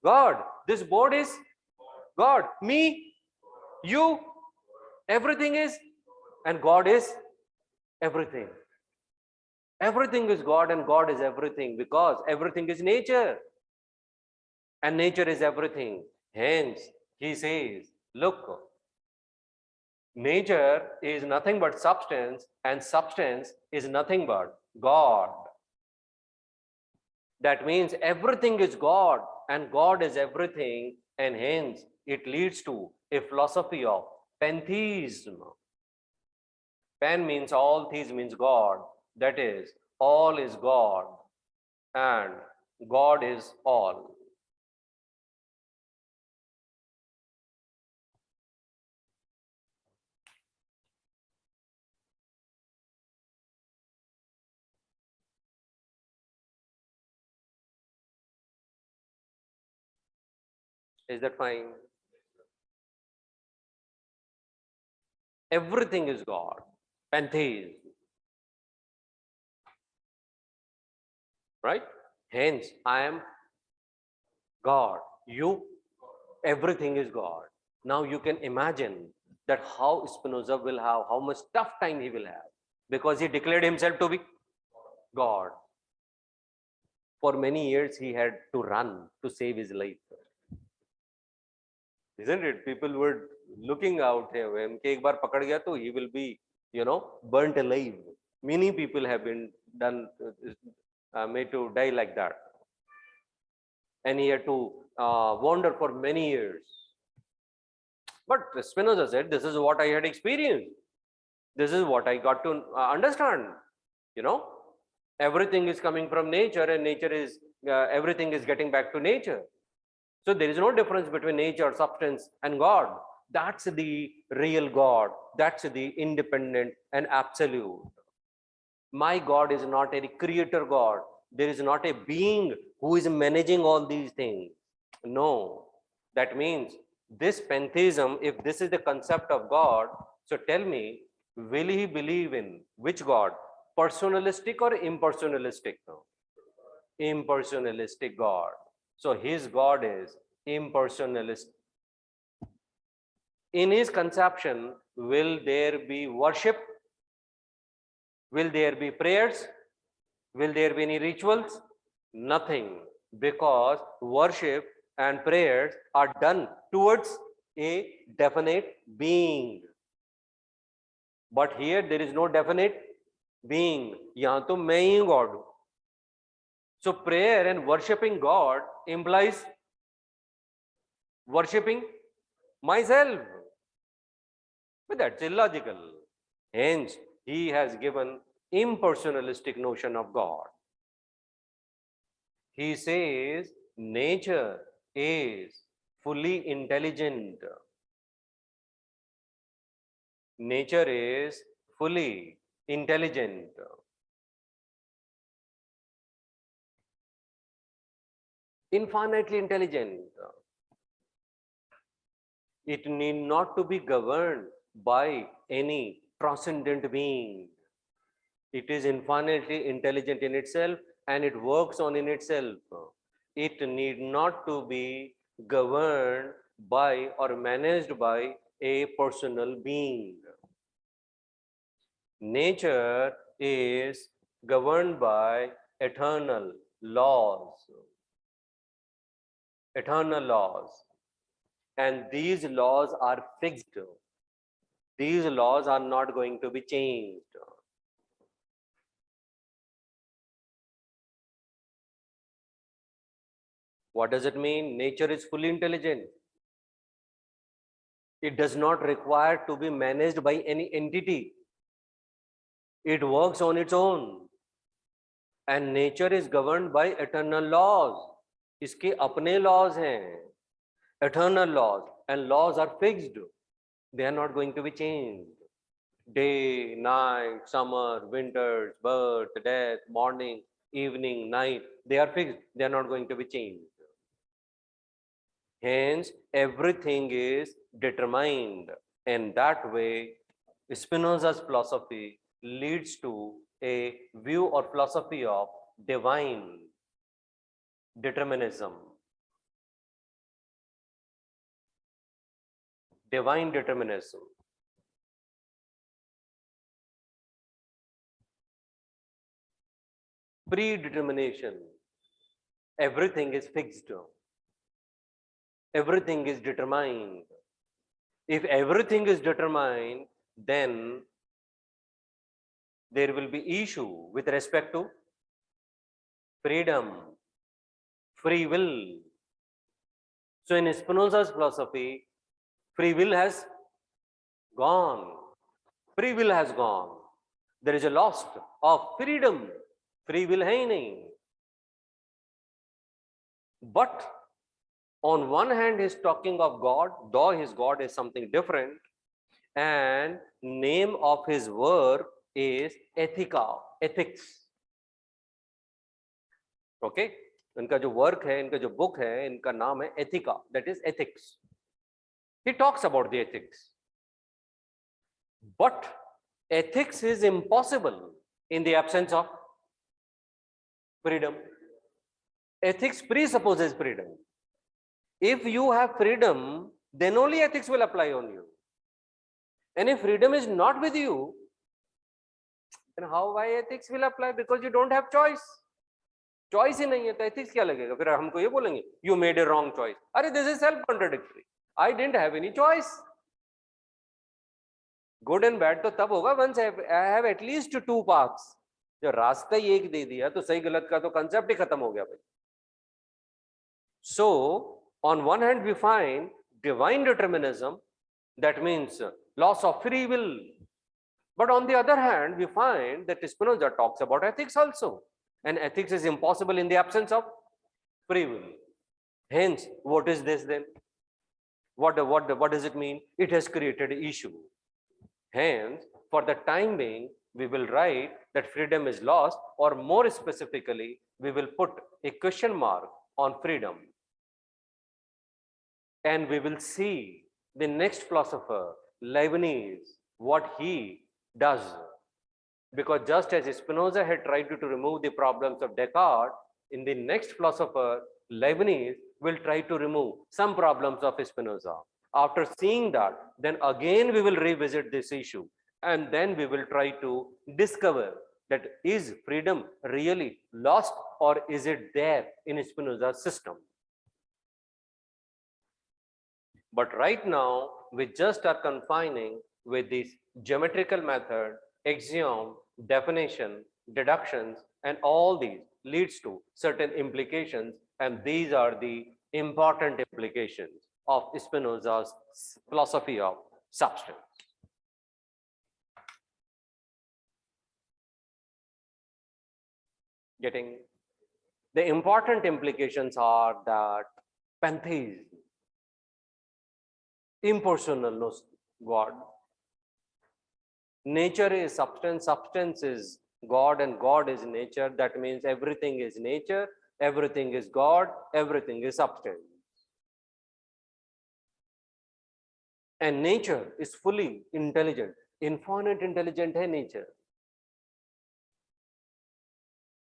God. This board is God. Me, you, everything is, and God is everything. Everything is God and God is everything, because everything is nature and nature is everything. Hence, he says, look, nature is nothing but substance and substance is nothing but God. That means everything is God and God is everything, and hence it leads to a philosophy of pantheism. Pan means all, theism means God. That is, all is God and God is all. Is that fine? Everything is God. Pantheism. Right? Hence, I am God. You, everything is God. Now you can imagine that how Spinoza will have, how much tough time he will have, because he declared himself to be God. For many years he had to run to save his life. Isn't it? People were looking out him. Ek baar pakad gaya to he will be, burnt alive. Many people have been done, made to die like that. And he had to wander for many years. But Spinoza said, this is what I had experienced. This is what I got to understand. Everything is coming from nature and nature is, everything is getting back to nature. So there is no difference between nature, substance and God. That's the real God. That's the independent and absolute. My God is not a creator God. There is not a being who is managing all these things. No. That means this pantheism, if this is the concept of God, so tell me, will he believe in which God? Personalistic or impersonalistic? No. Impersonalistic God. So his God is impersonalist. In his conception, will there be worship? Will there be prayers? Will there be any rituals? Nothing, because worship and prayers are done towards a definite being. But here there is no definite being. Yahan to main hi God hu. So prayer and worshipping God implies worshipping myself. But that's illogical. Hence, he has given impersonalistic notion of God. He says nature is fully intelligent. Nature is fully intelligent. Infinitely intelligent. It need not to be governed by any transcendent being. It is infinitely intelligent in itself and it works on in itself. It need not to be governed by or managed by a personal being. Nature is governed by eternal laws. Eternal laws. And these laws are fixed. These laws are not going to be changed. What does it mean? Nature is fully intelligent. It does not require to be managed by any entity. It works on its own. And nature is governed by eternal laws. इसके अपने laws हैं. Eternal laws. And laws are fixed. They are not going to be changed. Day, night, summer, winters, birth, death, morning, evening, night, they are fixed. They are not going to be changed. Hence, everything is determined. And that way, Spinoza's philosophy leads to a view or philosophy of divine determinism. Divine determinism. Predetermination. Everything is fixed. Everything is determined. If everything is determined, then there will be issue with respect to freedom, free will. So in Spinoza's philosophy, free will has gone. Free will has gone. There is a loss of freedom. Free will hai nahi. But on one hand, he's talking of God, though his God is something different, and name of his work is Ethica, ethics. Okay? इनका जो work है, इनका जो book है, इनका नाम है एथिका, that is ethics. He talks about the ethics. But ethics is impossible in the absence of freedom. Ethics presupposes freedom. If you have freedom, then only ethics will apply on you. And if freedom is not with you, then why ethics will apply? Because you don't have choice. Choice ही नहीं है तो ethics क्या लगेगा? फिर हमको ये बोलेंगे you made a wrong choice. अरे this is self contradictory. I didn't have any choice. Good and bad तो तब होगा once I have at least two paths. जो रास्ता ही एक दे दिया तो सही गलत का तो कंसेप्ट ही खत्म हो गया भाई. So on one hand we find divine determinism, that means loss of free will. But on the other hand, we find that Spinoza talks about ethics also. And ethics is impossible in the absence of free will. Hence, what is this then? What does it mean? It has created an issue. Hence, for the time being, we will write that freedom is lost, or more specifically, we will put a question mark on freedom. And we will see the next philosopher, Leibniz, what he does. Because just as Spinoza had tried to remove the problems of Descartes, in the next philosopher, Leibniz will try to remove some problems of Spinoza. After seeing that, then again we will revisit this issue, and then we will try to discover that is freedom really lost, or is it there in Spinoza's system. But right now, we just are confining with this geometrical method, axiom, definition, deductions, and all these leads to certain implications, and these are the important implications of Spinoza's philosophy of substance. Getting the important implications are that pantheism, impersonal God. Nature is substance, substance is God, and God is nature. That means everything is nature, everything is God, everything is substance. And nature is fully intelligent, infinite intelligent है nature.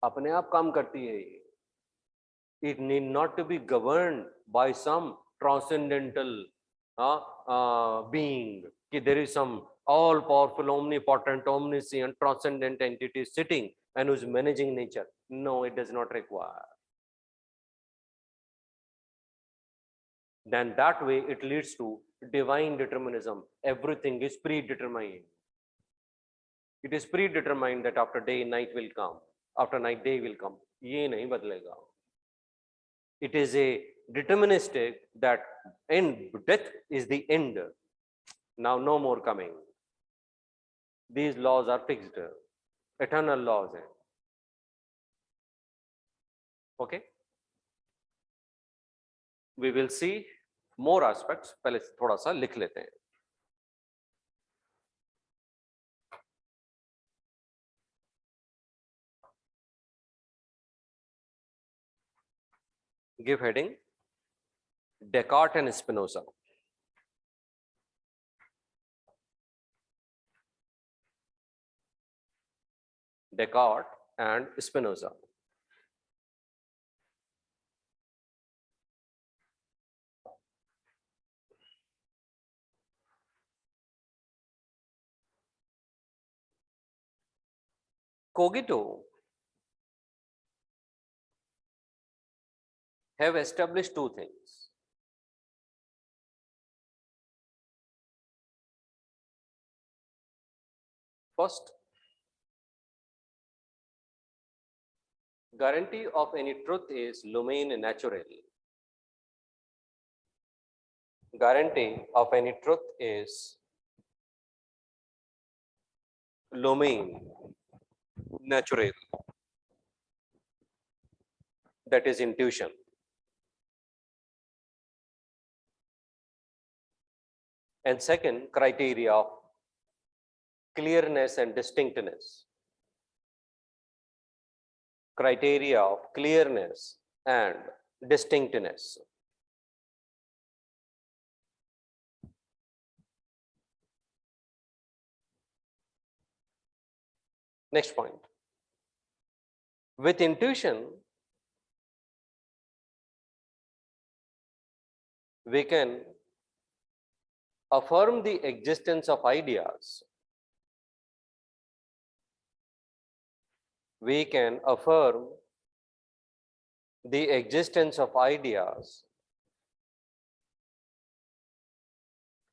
अपने आप काम करती है ये. It need not to be governed by some transcendental being. There is some all-powerful, omnipotent, omniscient, transcendent entity sitting and who's managing nature. No, it does not require. Then that way it leads to divine determinism. Everything is predetermined. It is predetermined that after day, night will come. After night, day will come. ये नहीं बदलेगा. It is a deterministic that end, death is the end. Now no more coming. These laws are fixed, eternal laws. Okay? We will see more aspects. पहले थोड़ा सा लिख लेते हैं. Give heading Descartes and Spinoza. Descartes and Spinoza. Cogito have established two things. First, guarantee of any truth is lumen naturale. Guarantee of any truth is lumen naturale. That is intuition. And second, criteria of clearness and distinctness. Criteria of clearness and distinctness. Next point. With intuition, we can affirm the existence of ideas. We can affirm the existence of ideas,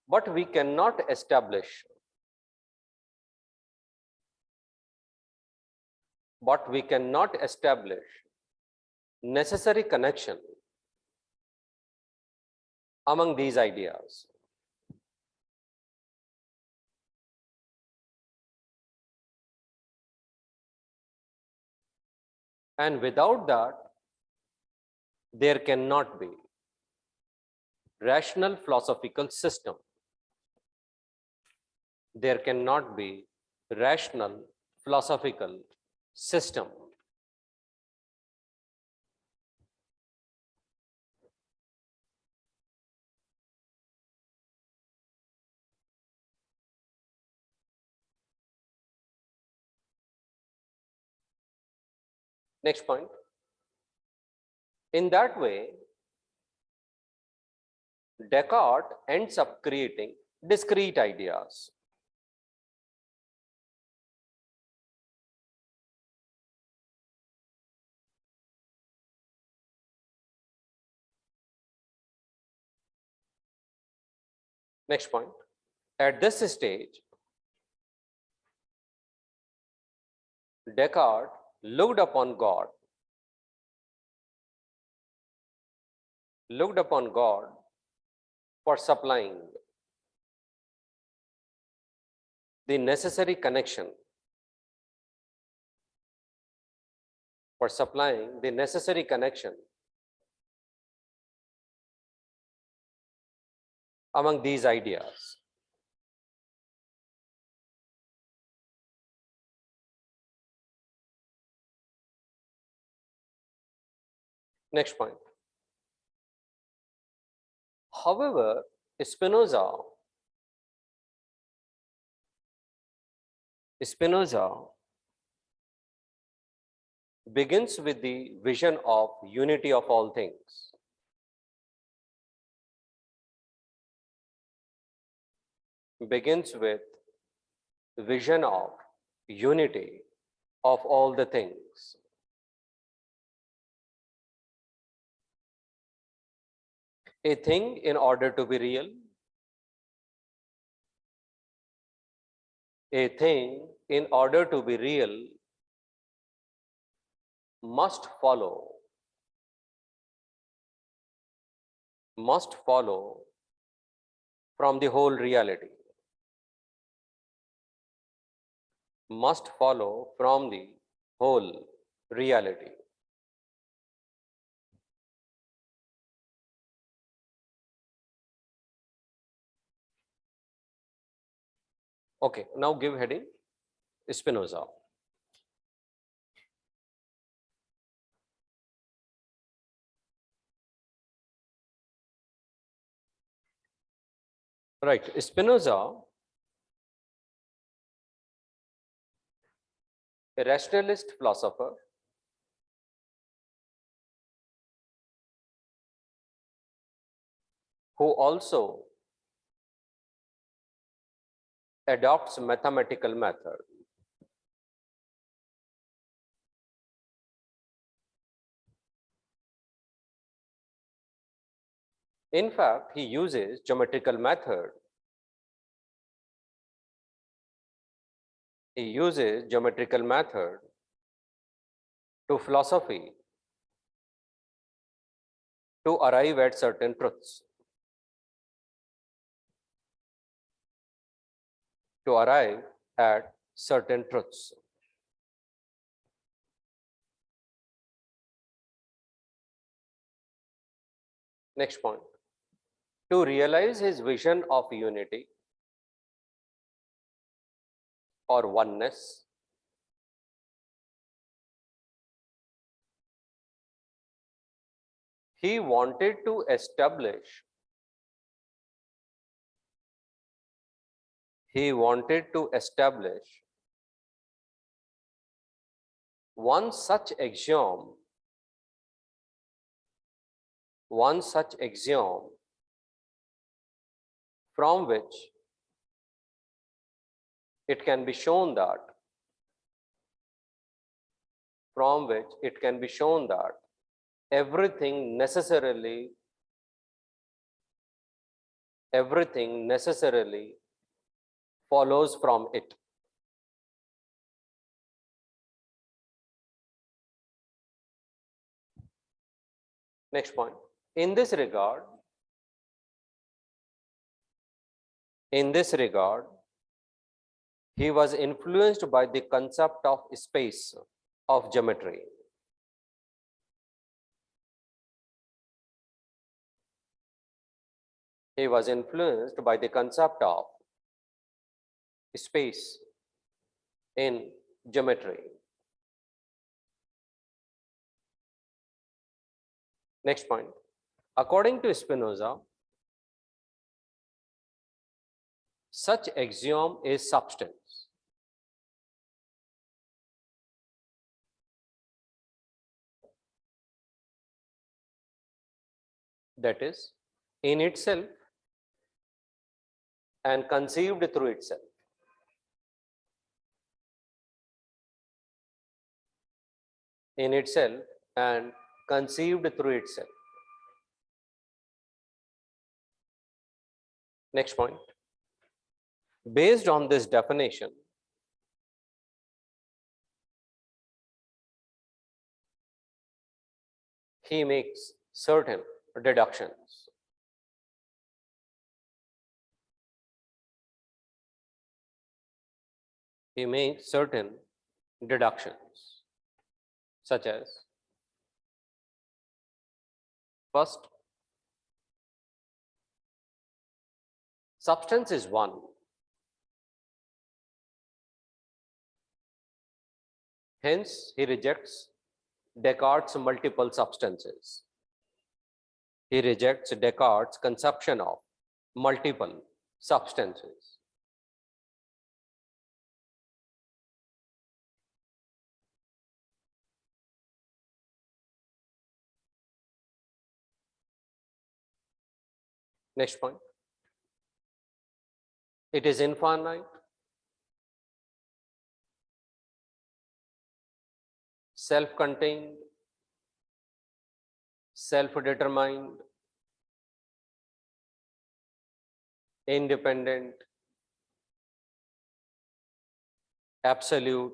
but we cannot establish necessary connection among these ideas. And without that, there cannot be rational philosophical system. There cannot be rational philosophical system. Next point. In that way, Descartes ends up creating discrete ideas. Next point. At this stage, Descartes looked upon God for supplying the necessary connection, among these ideas. Next point. However, Spinoza begins with the vision of unity of all things. Begins with vision of unity of all the things. A thing, in order to be real, must follow from the whole reality. Must follow from the whole reality. Okay, now give heading Spinoza. Right. Spinoza, a rationalist philosopher, who also adopts mathematical method. In fact, he uses geometrical method. He uses geometrical method to philosophy to arrive at certain truths. To arrive at certain truths. Next point. To realize his vision of unity or oneness, he wanted to establish one such axiom from which it can be shown that everything necessarily follows from it. Next point. In this regard, he was influenced by the concept of space of geometry. He was influenced by the concept of space in geometry. Next point. According to Spinoza, such axiom is substance. That is, in itself and conceived through itself. In itself and conceived through itself. Next point. Based on this definition, he makes certain deductions. He makes certain deductions, such as first, substance is one. Hence, he rejects Descartes' multiple substances. He rejects Descartes' conception of multiple substances. Next point. It is infinite, self-contained, self-determined, independent, absolute,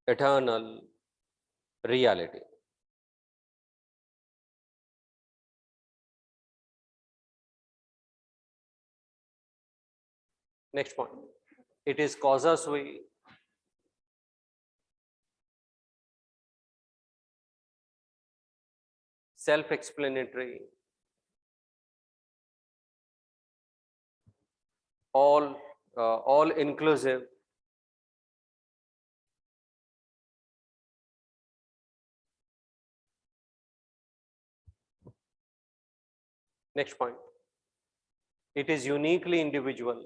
eternal reality. Next point. It is causa sui, self-explanatory, all inclusive, next point. It is uniquely individual.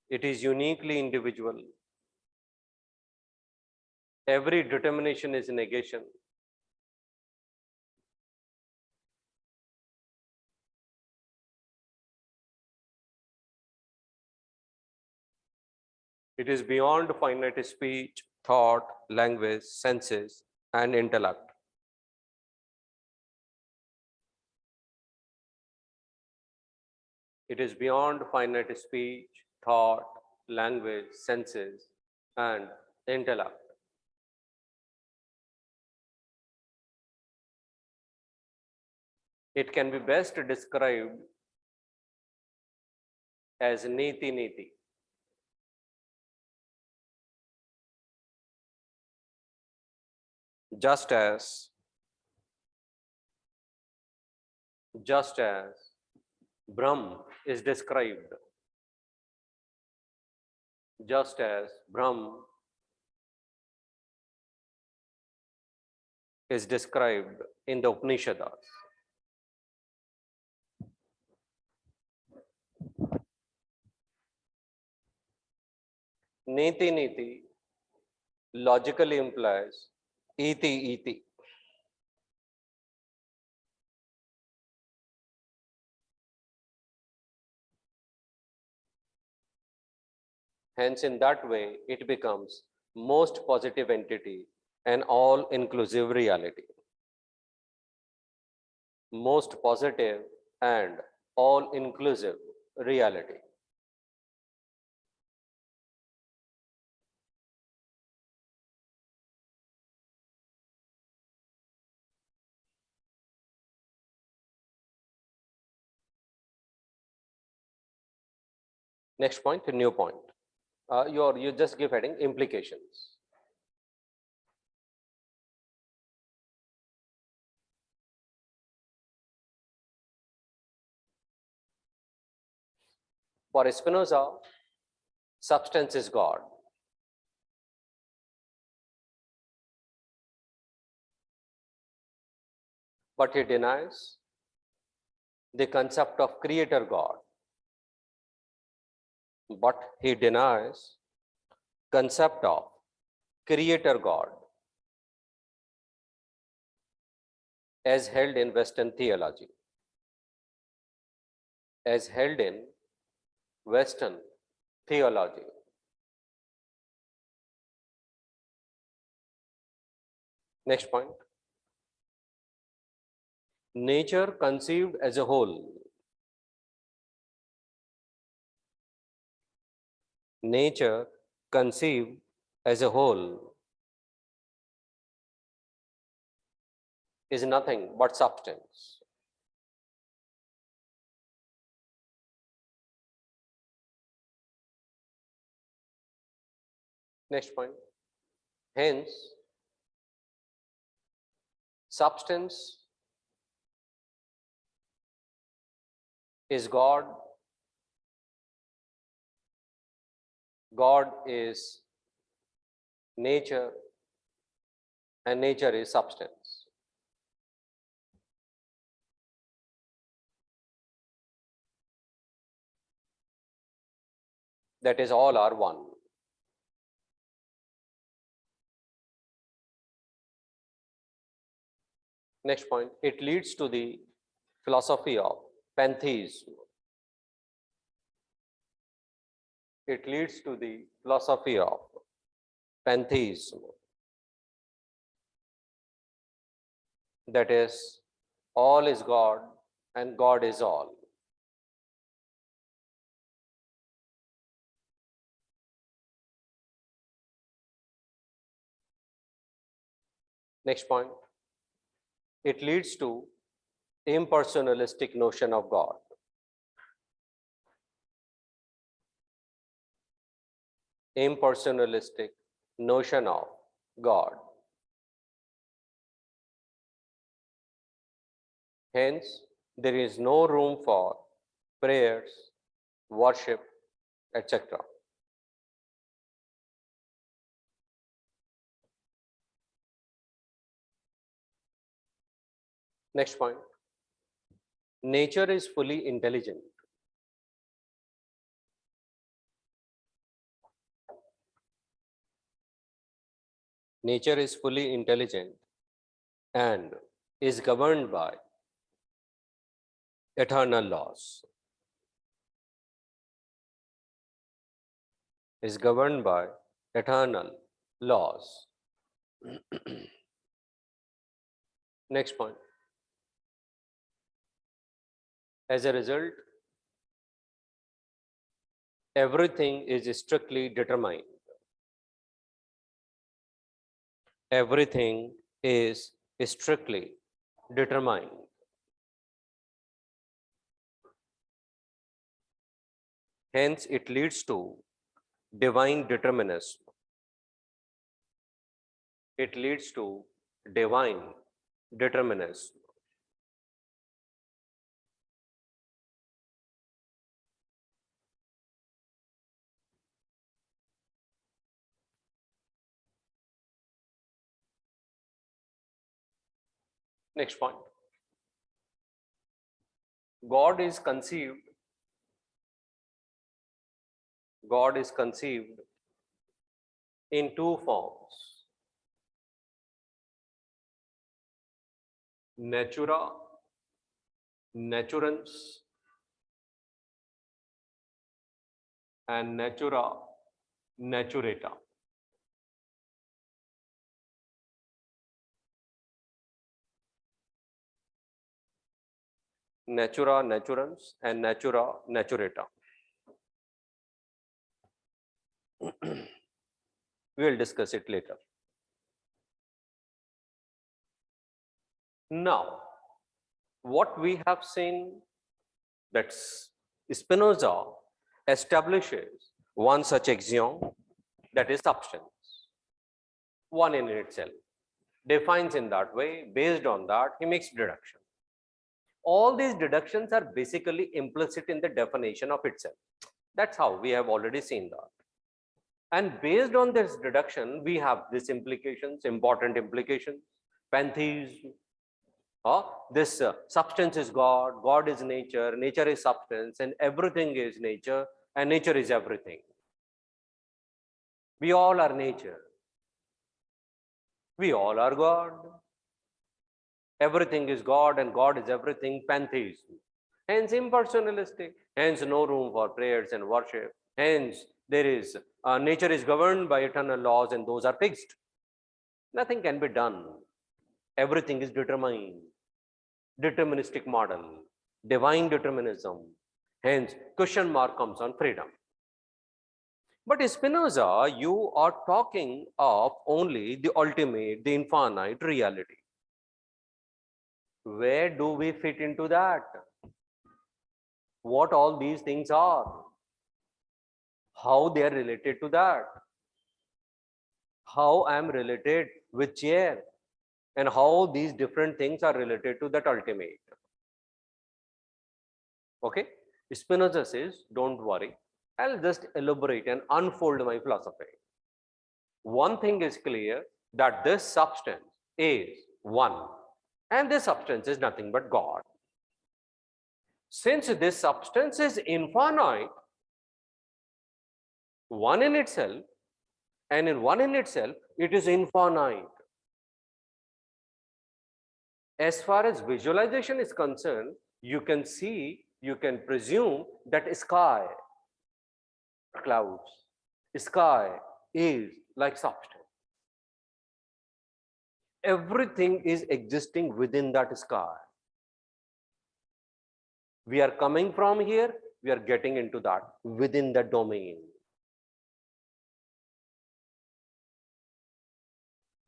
It is uniquely individual. Every determination is negation. It is beyond finite speech, thought, language, senses, and intellect. It is beyond finite speech, thought, language, senses, and intellect. It can be best described as niti niti. Just as Brahm is described, just as Brahm is described in the Upanishads. Niti niti logically implies iti iti. Hence, in that way, it becomes most positive entity and all-inclusive reality. Most positive and all-inclusive reality. Next point, a new point. You just give heading implications. For Spinoza, substance is God. But he denies the concept of creator God. But he denies concept of creator God as held in Western theology. As held in Western theology. Next point. Nature conceived as a whole. Nature conceived as a whole is nothing but substance. Next point. Hence, substance is God. God is nature, and nature is substance. That is, all are one. Next point, it leads to the philosophy of pantheism. It leads to the philosophy of pantheism. That is, all is God and God is all. Next point, it leads to impersonalistic notion of God. Impersonalistic notion of God. Hence, there is no room for prayers, worship, etc. Next point. Nature is fully intelligent. Nature is fully intelligent and is governed by eternal laws. Is governed by eternal laws. Next point. As a result, everything is strictly determined. Everything is strictly determined. Hence, it leads to divine determinism. It leads to divine determinism. Next point. God is conceived. God is conceived in two forms. Natura, naturans, and natura, naturata. Natura, naturans, and natura, naturata. We'll discuss it later. Now, what we have seen, that Spinoza establishes one such axiom, that is substance, one in itself, defines in that way. Based on that, he makes deduction. All these deductions are basically implicit in the definition of itself. That's how we have already seen that. And based on this deduction, we have these implications, important implications. Pantheism, this substance is God, God is nature, nature is substance, and everything is nature, and nature is everything. We all are nature. We all are God. Everything is God and God is everything, pantheism. Hence impersonalistic, hence no room for prayers and worship. Hence there is, nature is governed by eternal laws and those are fixed. Nothing can be done. Everything is determined. Deterministic model, divine determinism. Hence question mark comes on freedom. But Spinoza, you are talking of only the ultimate, the infinite reality. Where do we fit into that? What all these things are? How they are related to that? How I am related with chair? And how these different things are related to that ultimate? Okay? Spinoza says, don't worry. I'll just elaborate and unfold my philosophy. One thing is clear, that this substance is one. And this substance is nothing but God. Since this substance is infinite, one in itself, and in one in itself, it is infinite. As far as visualization is concerned, you can see, you can presume that sky, clouds, sky is like substance. Everything is existing within that sky. We are coming from here, we are getting into that, within the domain.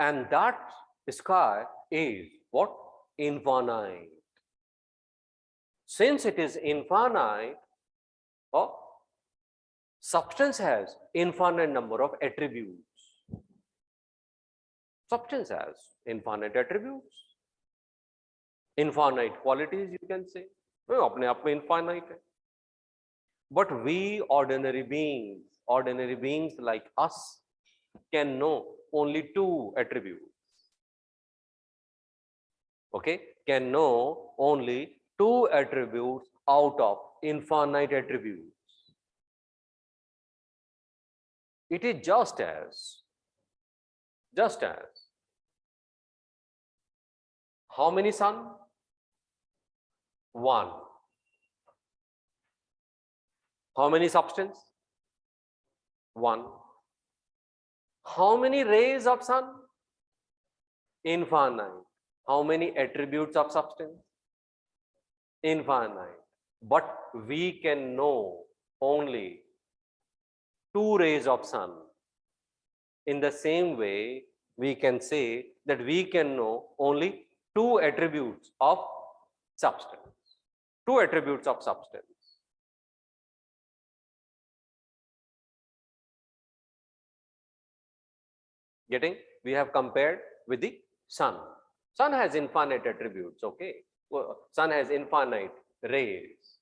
And that sky is what? Infinite. Since it is infinite, substance has infinite number of attributes. Substance has infinite attributes, infinite qualities, you can say. अपने आप में infinite है. But we ordinary beings like us can know only two attributes. okay, can know only two attributes out of infinite attributes. It is just as how many sun? One. How many substance? One. How many rays of sun? Infinite. How many attributes of substance? Infinite. But we can know only two rays of sun. In the same way, we can say that we can know only two attributes of substance. Two attributes of substance. Getting? We have compared with the sun. Sun has infinite attributes, okay? Sun has infinite rays.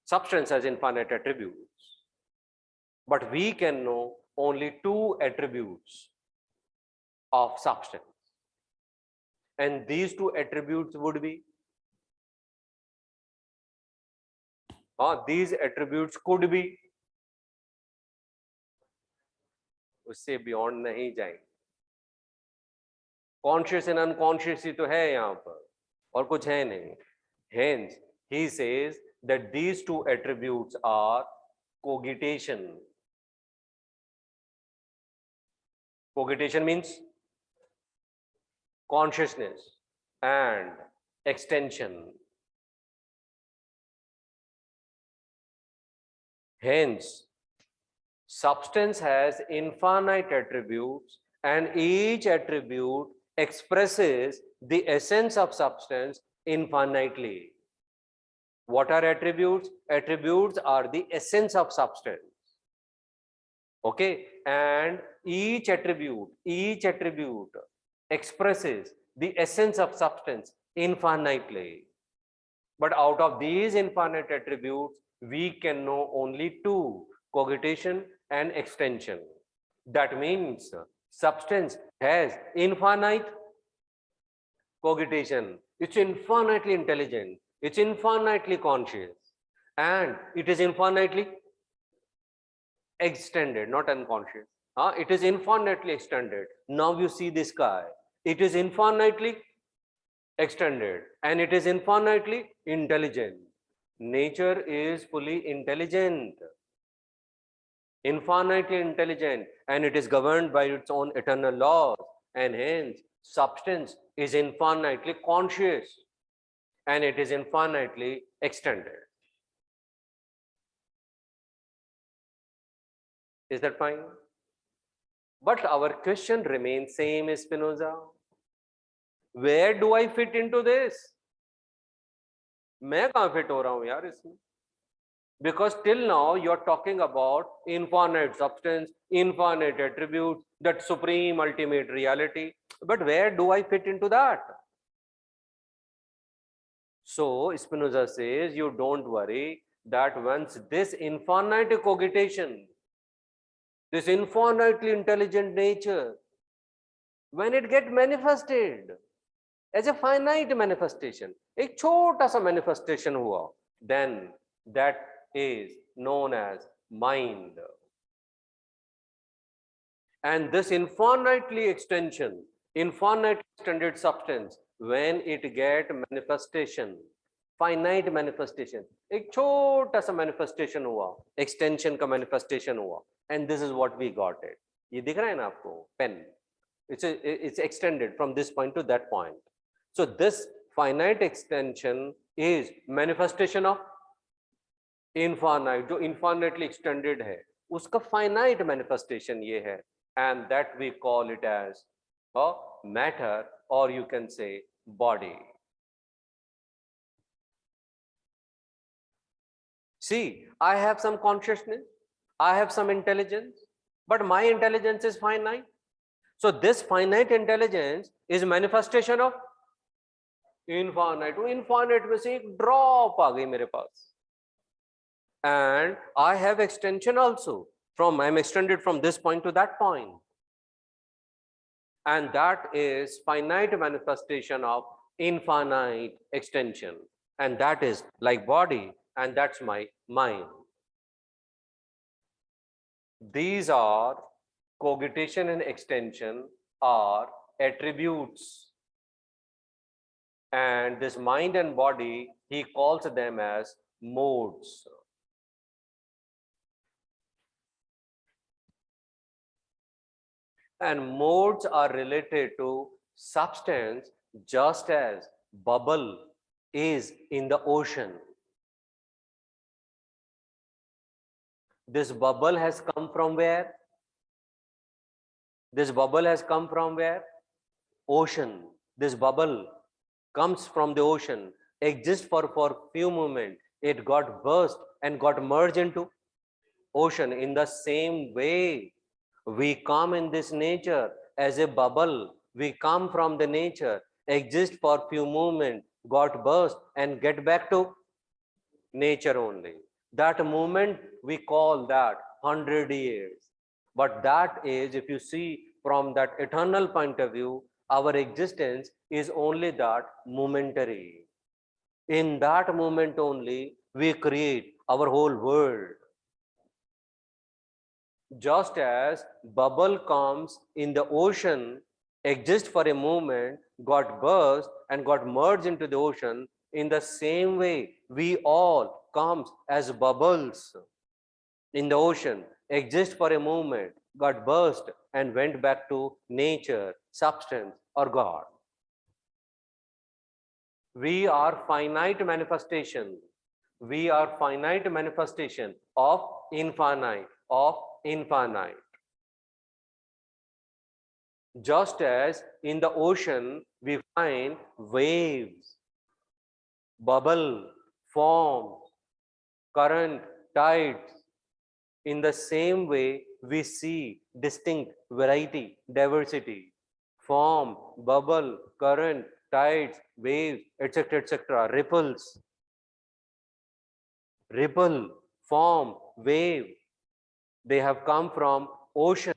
Substance has infinite attributes. But we can know only two attributes of substance. And these two attributes would be, these attributes could be, उससे beyond नहीं जाएंगे. Conscious and unconscious ही तो है यहाँ पर, और कुछ है नहीं. Hence, he says that these two attributes are cogitation. Cogitation means consciousness and extension. Hence, substance has infinite attributes and each attribute expresses the essence of substance infinitely. What are attributes? Attributes are the essence of substance. Okay, and each attribute expresses the essence of substance infinitely. But out of these infinite attributes, we can know only two: cogitation and extension. That means substance has infinite cogitation. It's infinitely intelligent. It's infinitely conscious. And it is infinitely extended, not unconscious. It is infinitely extended. Now you see the sky. It is infinitely extended and it is infinitely intelligent. Nature is fully intelligent, infinitely intelligent, and it is governed by its own eternal laws. And hence, substance is infinitely conscious and it is infinitely extended. Is that fine? But our question remains same, Spinoza. Where do I fit into this? मैं कहाँ fit हो रहा हूँ यार इसमें? Because till now you're talking about infinite substance, infinite attributes, that supreme ultimate reality. But where do I fit into that? So Spinoza says, you don't worry, that once this infinite cogitation, this infinitely intelligent nature, when it gets manifested as a finite manifestation, एक छोटा सा manifestation हुआ, then that is known as mind. And this infinitely extended substance, when it get manifestation, finite manifestation, एक छोटा सा manifestation हुआ, extension का manifestation हुआ, and this is what we got it. ये दिख रहा है ना आपको pen? It's extended from this point to that point. So this finite extension is manifestation of infinite, जो infinitely extended है, उसका finite manifestation ये है, and that we call it as a matter, or you can say body. See, I have some consciousness, I have some intelligence, but my intelligence is finite. So this finite intelligence is manifestation of infinite. तो infinite में से एक drop आ गई मेरे पास. And I have extension also. I'm extended from this point to that point. And that is finite manifestation of infinite extension. And that is like body, and that's my mind. These are cogitation and extension are attributes. And this mind and body, he calls them as modes. And modes are related to substance, just as bubble is in the ocean. This bubble has come from where? This bubble has come from where? Ocean. This bubble comes from the ocean, exists for few moments. It got burst and got merged into ocean. In the same way, we come in this nature as a bubble. We come from the nature, exist for few moments, got burst and get back to nature only. That moment we call that 100 years. But that is, if you see from that eternal point of view, our existence is only that momentary. In that moment only, we create our whole world. Just as bubble comes in the ocean, exists for a moment, got burst and got merged into the ocean, in the same way, we all comes as bubbles in the ocean, exist for a moment, got burst and went back to nature, substance or God. We are finite manifestation. We are finite manifestation of infinite, of infinite. Just as in the ocean, we find waves, bubble, form, current, tides. In the same way, we see distinct variety, diversity, form, bubble, current, tides, waves, etc., ripples, ripple, form, wave. They have come from ocean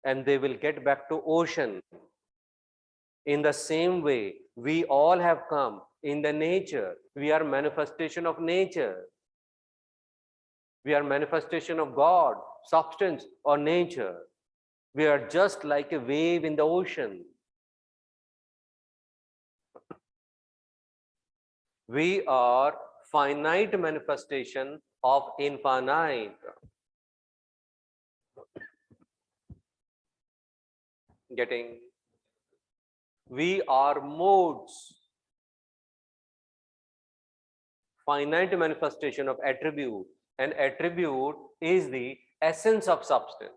and they will get back to ocean. In the same way, we all have come in the nature. We are manifestation of nature. We are manifestation of God, substance or nature. We are just like a wave in the ocean. We are finite manifestation of infinite. Getting? We are modes. Finite manifestation of attribute. An attribute is the essence of substance.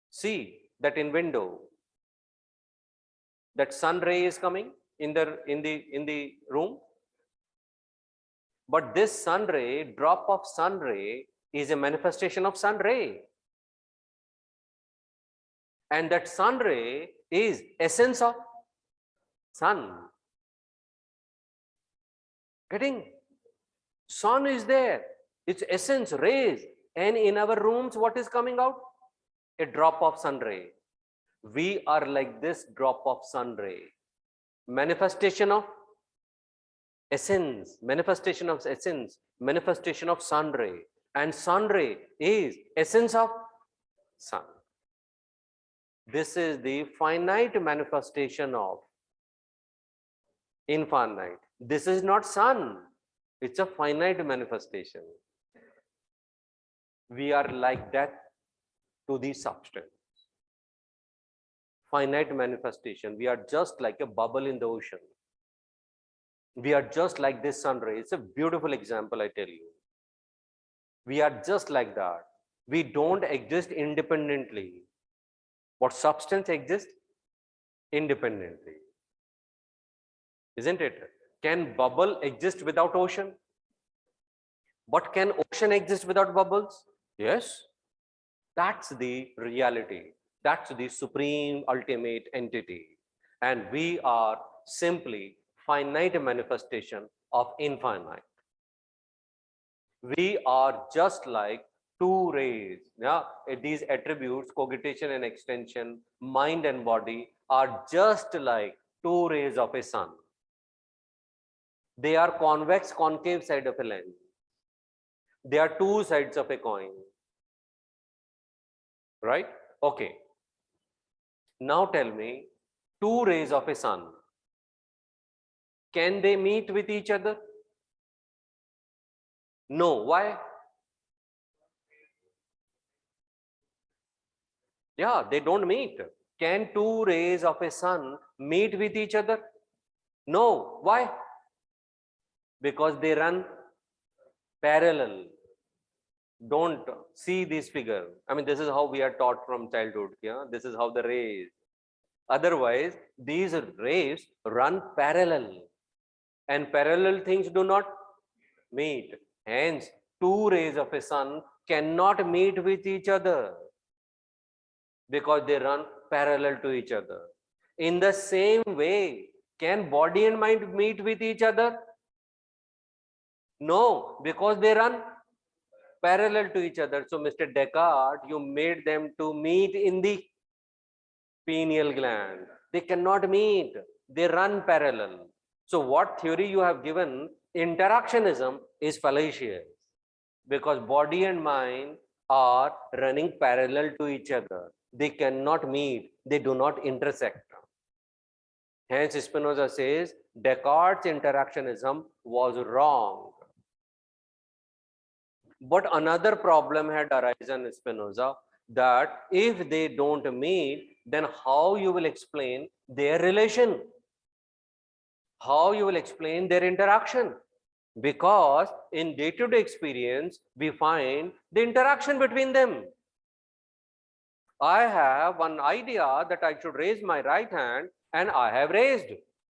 See that in window, that sun ray is coming in the room. But this sun ray, drop of sun ray, is a manifestation of sun ray. And that sun ray is essence of sun. Getting? Sun is there, its essence, rays. And in our rooms, what is coming out? A drop of sun ray. We are like this drop of sun ray. Manifestation of essence, manifestation of essence, manifestation of sun ray. And sun ray is essence of sun. This is the finite manifestation of infinite. This is not sun. It's a finite manifestation. We are like that to the substance. Finite manifestation. We are just like a bubble in the ocean. We are just like this sun ray. It's a beautiful example, I tell you. We are just like that. We don't exist independently. What substance exists? Independently. Isn't it? Can bubble exist without ocean? But can ocean exist without bubbles? Yes. That's the reality. That's the supreme ultimate entity. And we are simply finite manifestation of infinite. We are just like two rays. Yeah, these attributes, cogitation and extension, mind and body, are just like two rays of a sun. They are convex, concave side of a lens. They are two sides of a coin. Right? Okay. Now tell me, two rays of a sun, can they meet with each other? No. Why? Yeah, they don't meet. Can two rays of a sun meet with each other? No. Why? Because they run parallel. Don't see this figure. I mean, this is how we are taught from childhood. Yeah, this is how the rays. Otherwise, these rays run parallel, and parallel things do not meet. Hence, two rays of a sun cannot meet with each other because they run parallel to each other. In the same way, can body and mind meet with each other? No, because they run parallel to each other. So, Mr. Descartes, you made them to meet in the pineal gland. They cannot meet, they run parallel. So, what theory you have given, interactionism, is fallacious because body and mind are running parallel to each other. They cannot meet, they do not intersect. Hence, Spinoza says Descartes' interactionism was wrong. But another problem had arisen in Spinoza, that if they don't meet, then how you will explain their relation? How you will explain their interaction? Because in day-to-day experience, we find the interaction between them. I have one idea that I should raise my right hand, and I have raised.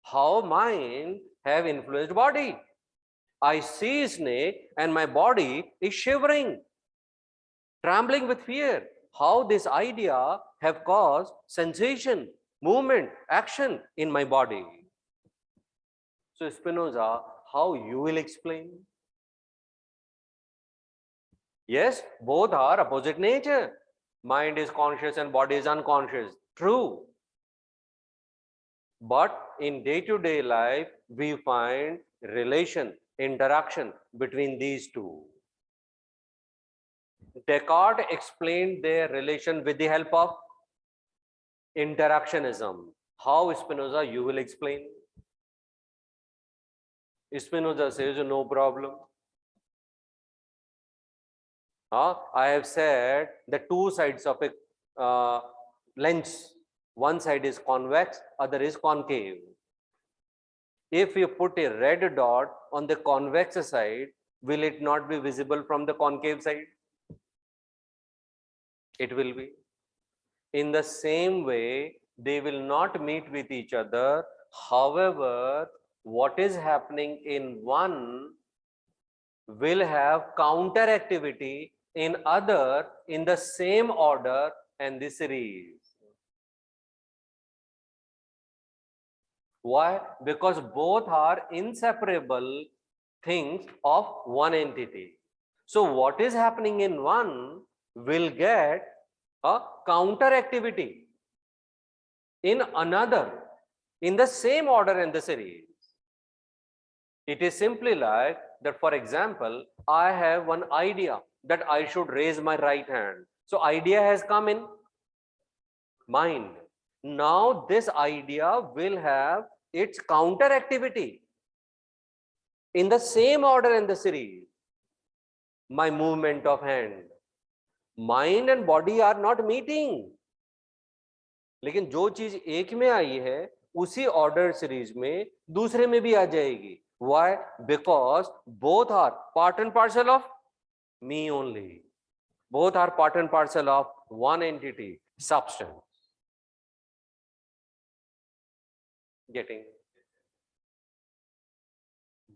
How mind have influenced body? I see a snake and my body is shivering, trembling with fear. How this idea have caused sensation, movement, action in my body. So Spinoza, how you will explain? Yes, both are opposite nature. Mind is conscious and body is unconscious. True. But in day-to-day life, we find relation, interaction between these two. Descartes explained their relation with the help of interactionism. How, Spinoza, you will explain? Spinoza says, no problem. I have said the two sides of a lens. One side is convex, other is concave. If you put a red dot on the convex side, will it not be visible from the concave side? It will be. In the same way, they will not meet with each other. However, what is happening in one will have counter activity in other in the same order and the series. Why? Because both are inseparable things of one entity. So what is happening in one will get a counter activity in another in the same order and the series. It is simply like that, for example, I have one idea that I should raise my right hand. So idea has come in mind. Now this idea will have its counter activity in the same order and the series. My movement of hand. Mind and body are not meeting. लेकिन जो चीज एक में आई है उसी order series में दूसरे में भी आ जाएगी. Why? Because both are part and parcel of me only. Both are part and parcel of one entity, substance. Getting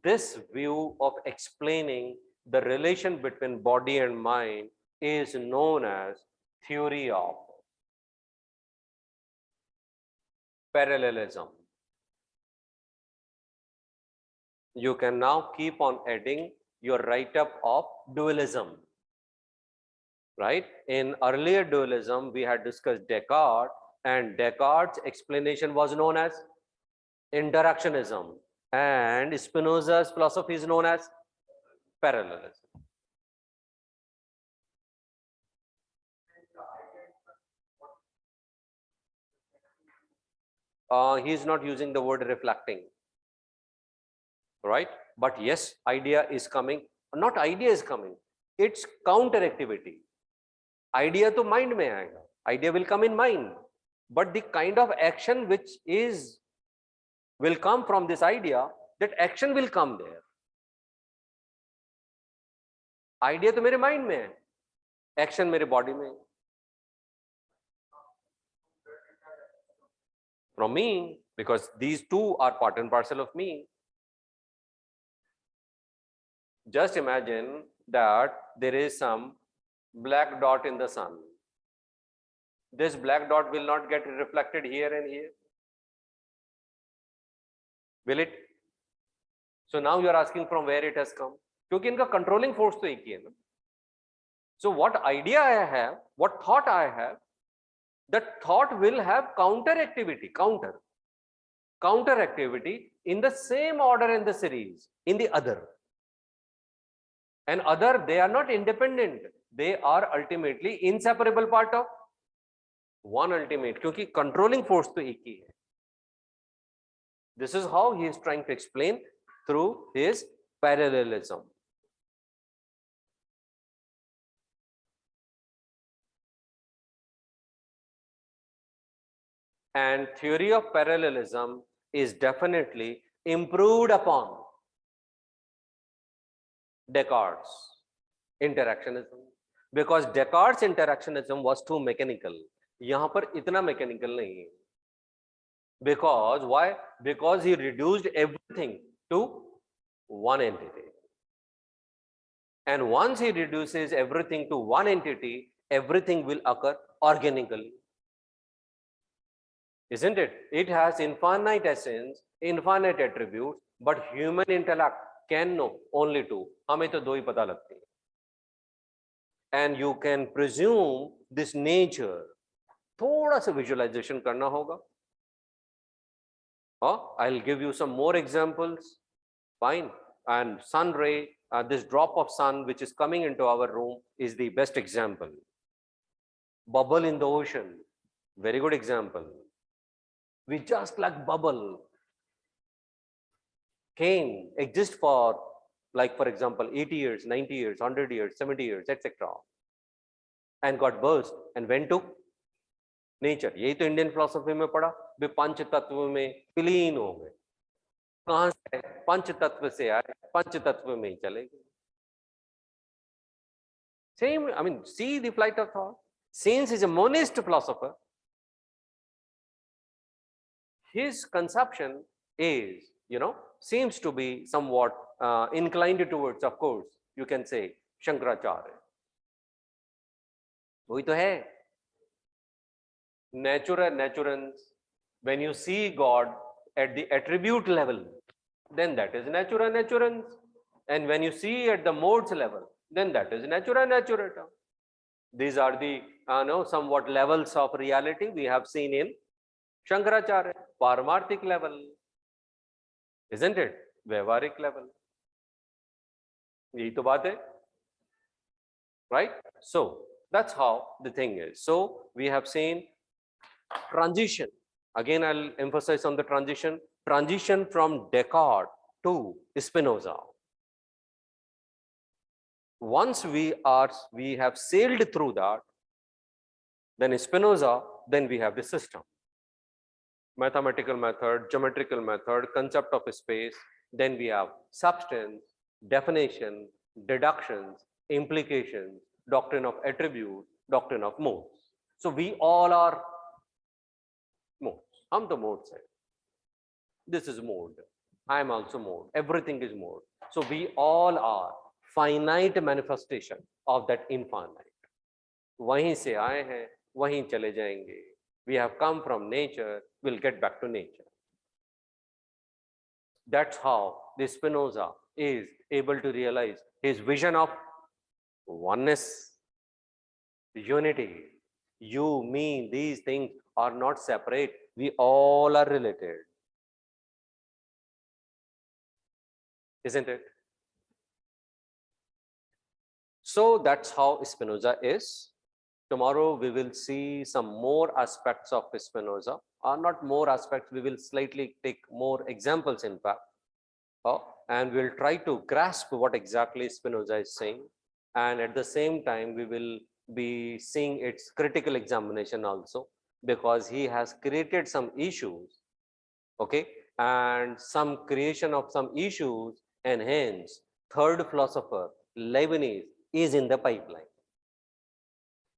this view of explaining the relation between body and mind is known as theory of parallelism. You can now keep on adding your write-up of dualism. right? In earlier dualism, we had discussed Descartes, and Descartes' explanation was known as interactionism, and Spinoza's philosophy is known as parallelism. He is not using the word reflecting, right? But yes, idea is coming. Not idea is coming, it's counter activity. Idea to mind mein aayega. Idea will come in mind, but the kind of action which is will come from this idea, that action will come there. Idea to mere mind mein hai, action mere body mein. From me, because these two are part and parcel of me. Just imagine that there is some black dot in the sun. This black dot will not get reflected here and here. Will it? So now you are asking from where it has come. क्योंकि इनका controlling force तो एक ही है ना. So what idea I have, what thought I have, that thought will have counter activity, counter activity in the same order in the series, in the other. And other, they are not independent. They are ultimately inseparable part of one ultimate, क्योंकि controlling force तो एक ही है. This is how he is trying to explain through his parallelism. And theory of parallelism is definitely improved upon Descartes' interactionism, because Descartes' interactionism was too mechanical. यहाँ पर इतना mechanical नहीं है. Because why? Because he reduced everything to one entity. And once he reduces everything to one entity, everything will occur organically. Isn't it? It has infinite essence, infinite attributes, but human intellect can know only two. हमें तो दो ही पता लगती है. And you can presume this nature. थोड़ा सा visualization करना होगा. I'll give you some more examples. Fine. And sun ray, this drop of sun which is coming into our room is the best example. Bubble in the ocean, very good example. We just like bubble can exist for, like for example, 80 years, 90 years, 100 years, 70 years, etc. And got burst and went to nature. यही तो Indian philosophy में पढ़ा, वे पंच तत्व में विलीन हो गए. कहां से पंच तत्व से आए, पंच तत्व में ही चले गए. Same, I mean, see the flight of thought. Since he's a monist philosopher, his conception is, seems to be somewhat inclined towards, of course, you can say, Shankaracharya. वही तो है. Natura naturans, when you see God at the attribute level, then that is natura naturans. And when you see at the modes level, then that is natura naturata. These are the somewhat levels of reality we have seen in Shankaracharya. Paramarthik level, isn't it? Vyavaharik level. यही तो बात है, right? So that's how the thing is. So we have seen transition. Again, I'll emphasize on the transition from Descartes to Spinoza. Once we have sailed through that, then Spinoza, then we have the system. Mathematical method, geometrical method, concept of space, then we have substance, definition, deductions, implications, doctrine of attribute, doctrine of modes. So we all are modes. हम तो modes हैं. This is mode. I am also mode. Everything is mode. So we all are finite manifestation of that infinite. वहीं से आए हैं, वहीं चले जाएंगे. We have come from nature, we'll get back to nature. That's how the Spinoza is able to realize his vision of oneness. Unity. You, me, these things are not separate. We all are related. Isn't it? So that's how Spinoza is. Tomorrow we will see some more aspects of Spinoza, or not more aspects, we will slightly take more examples in fact. And we'll try to grasp what exactly Spinoza is saying. And at the same time, we will be seeing its critical examination also, because he has created some issues, okay, and some creation of some issues, and hence third philosopher Leibniz is in the pipeline.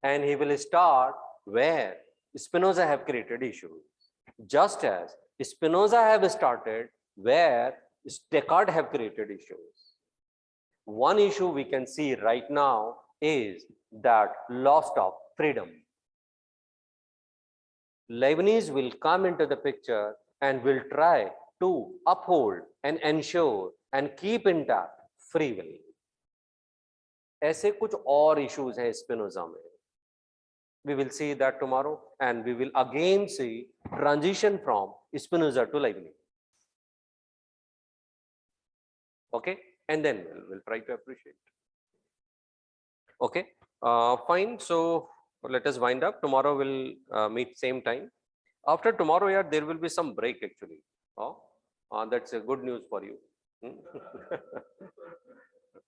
And he will start where Spinoza have created issues, just as Spinoza have started where Descartes have created issues. One issue we can see right now is that loss of freedom. Leibniz will come into the picture and will try to uphold and ensure and keep intact free will. ऐसे कुछ और issues हैं Spinoza में. We will see that tomorrow, and we will again see transition from Spinoza to Leibniz. Okay, and then we'll try to appreciate. Okay, fine. So let us wind up. Tomorrow we'll meet same time. After tomorrow, yeah, there will be some break actually. That's a good news for you,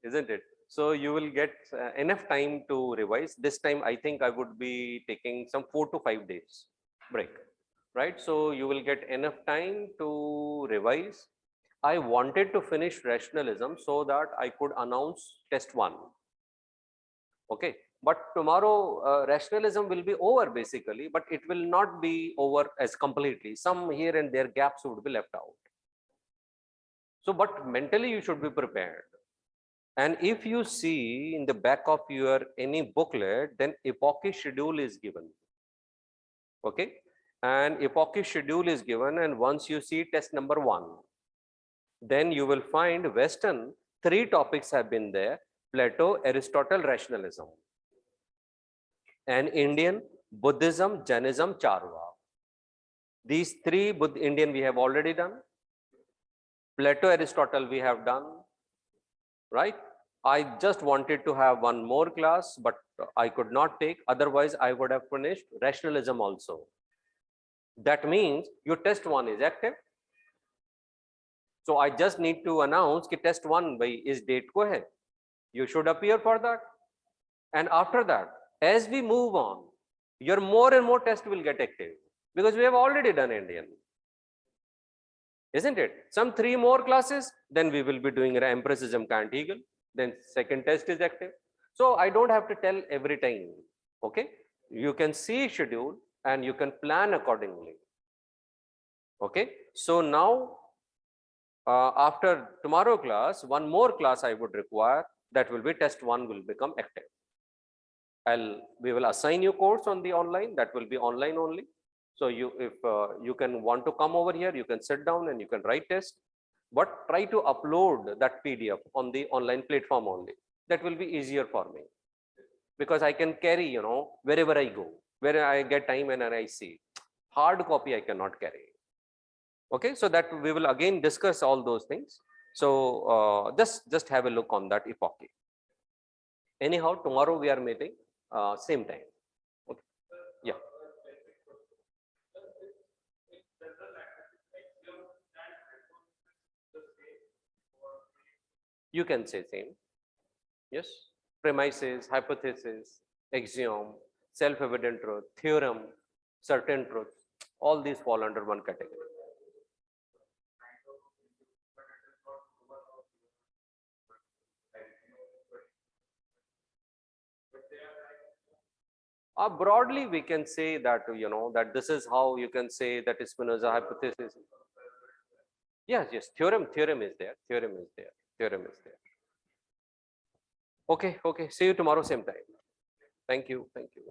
isn't it? So you will get enough time to revise. This time, I think I would be taking some 4 to 5 days break, right? So you will get enough time to revise. I wanted to finish rationalism so that I could announce test 1. Okay, but tomorrow rationalism will be over basically, but it will not be over as completely. Some here and there gaps would be left out. So, but mentally you should be prepared. And if you see in the back of your any booklet, then epochy schedule is given. Okay, and epochy schedule is given, and once you see test number 1, then you will find Western 3 topics have been there: Plato, Aristotle, rationalism, and Indian Buddhism, Jainism, Charva. These 3 Indian we have already done. Plato, Aristotle we have done, right? I just wanted to have one more class, but I could not take. Otherwise, I would have finished rationalism also. That means your test 1 is active. So I just need to announce that test 1 is date ko hai. You should appear for that. And after that, as we move on, your more and more tests will get active, because we have already done Indian. Isn't it? Some 3 more classes, then we will be doing empiricism, Kant, Hegel. Then second test is active. So I don't have to tell every time. Okay, you can see schedule and you can plan accordingly. Okay, so now after tomorrow class, one more class I would require, that will be test 1 will become active. We will assign you course on the online, that will be online only. So you, if you can want to come over here, you can sit down and you can write test, but try to upload that PDF on the online platform only. That will be easier for me, because I can carry, you know, wherever I go, where I get time and I see. Hard copy I cannot carry. Okay, so that we will again discuss all those things. So just have a look on that epochy. Anyhow, tomorrow we are meeting same time. Okay. Yeah. You can say same. Yes. Premises, hypothesis, axiom, self-evident truth, theorem, certain truth, all these fall under one category. Broadly, we can say that, you know, that this is how you can say that Spinoza hypothesis. Yes, yes, theorem is there, theorem is there. Okay, okay. See you tomorrow, same time. Thank you, thank you.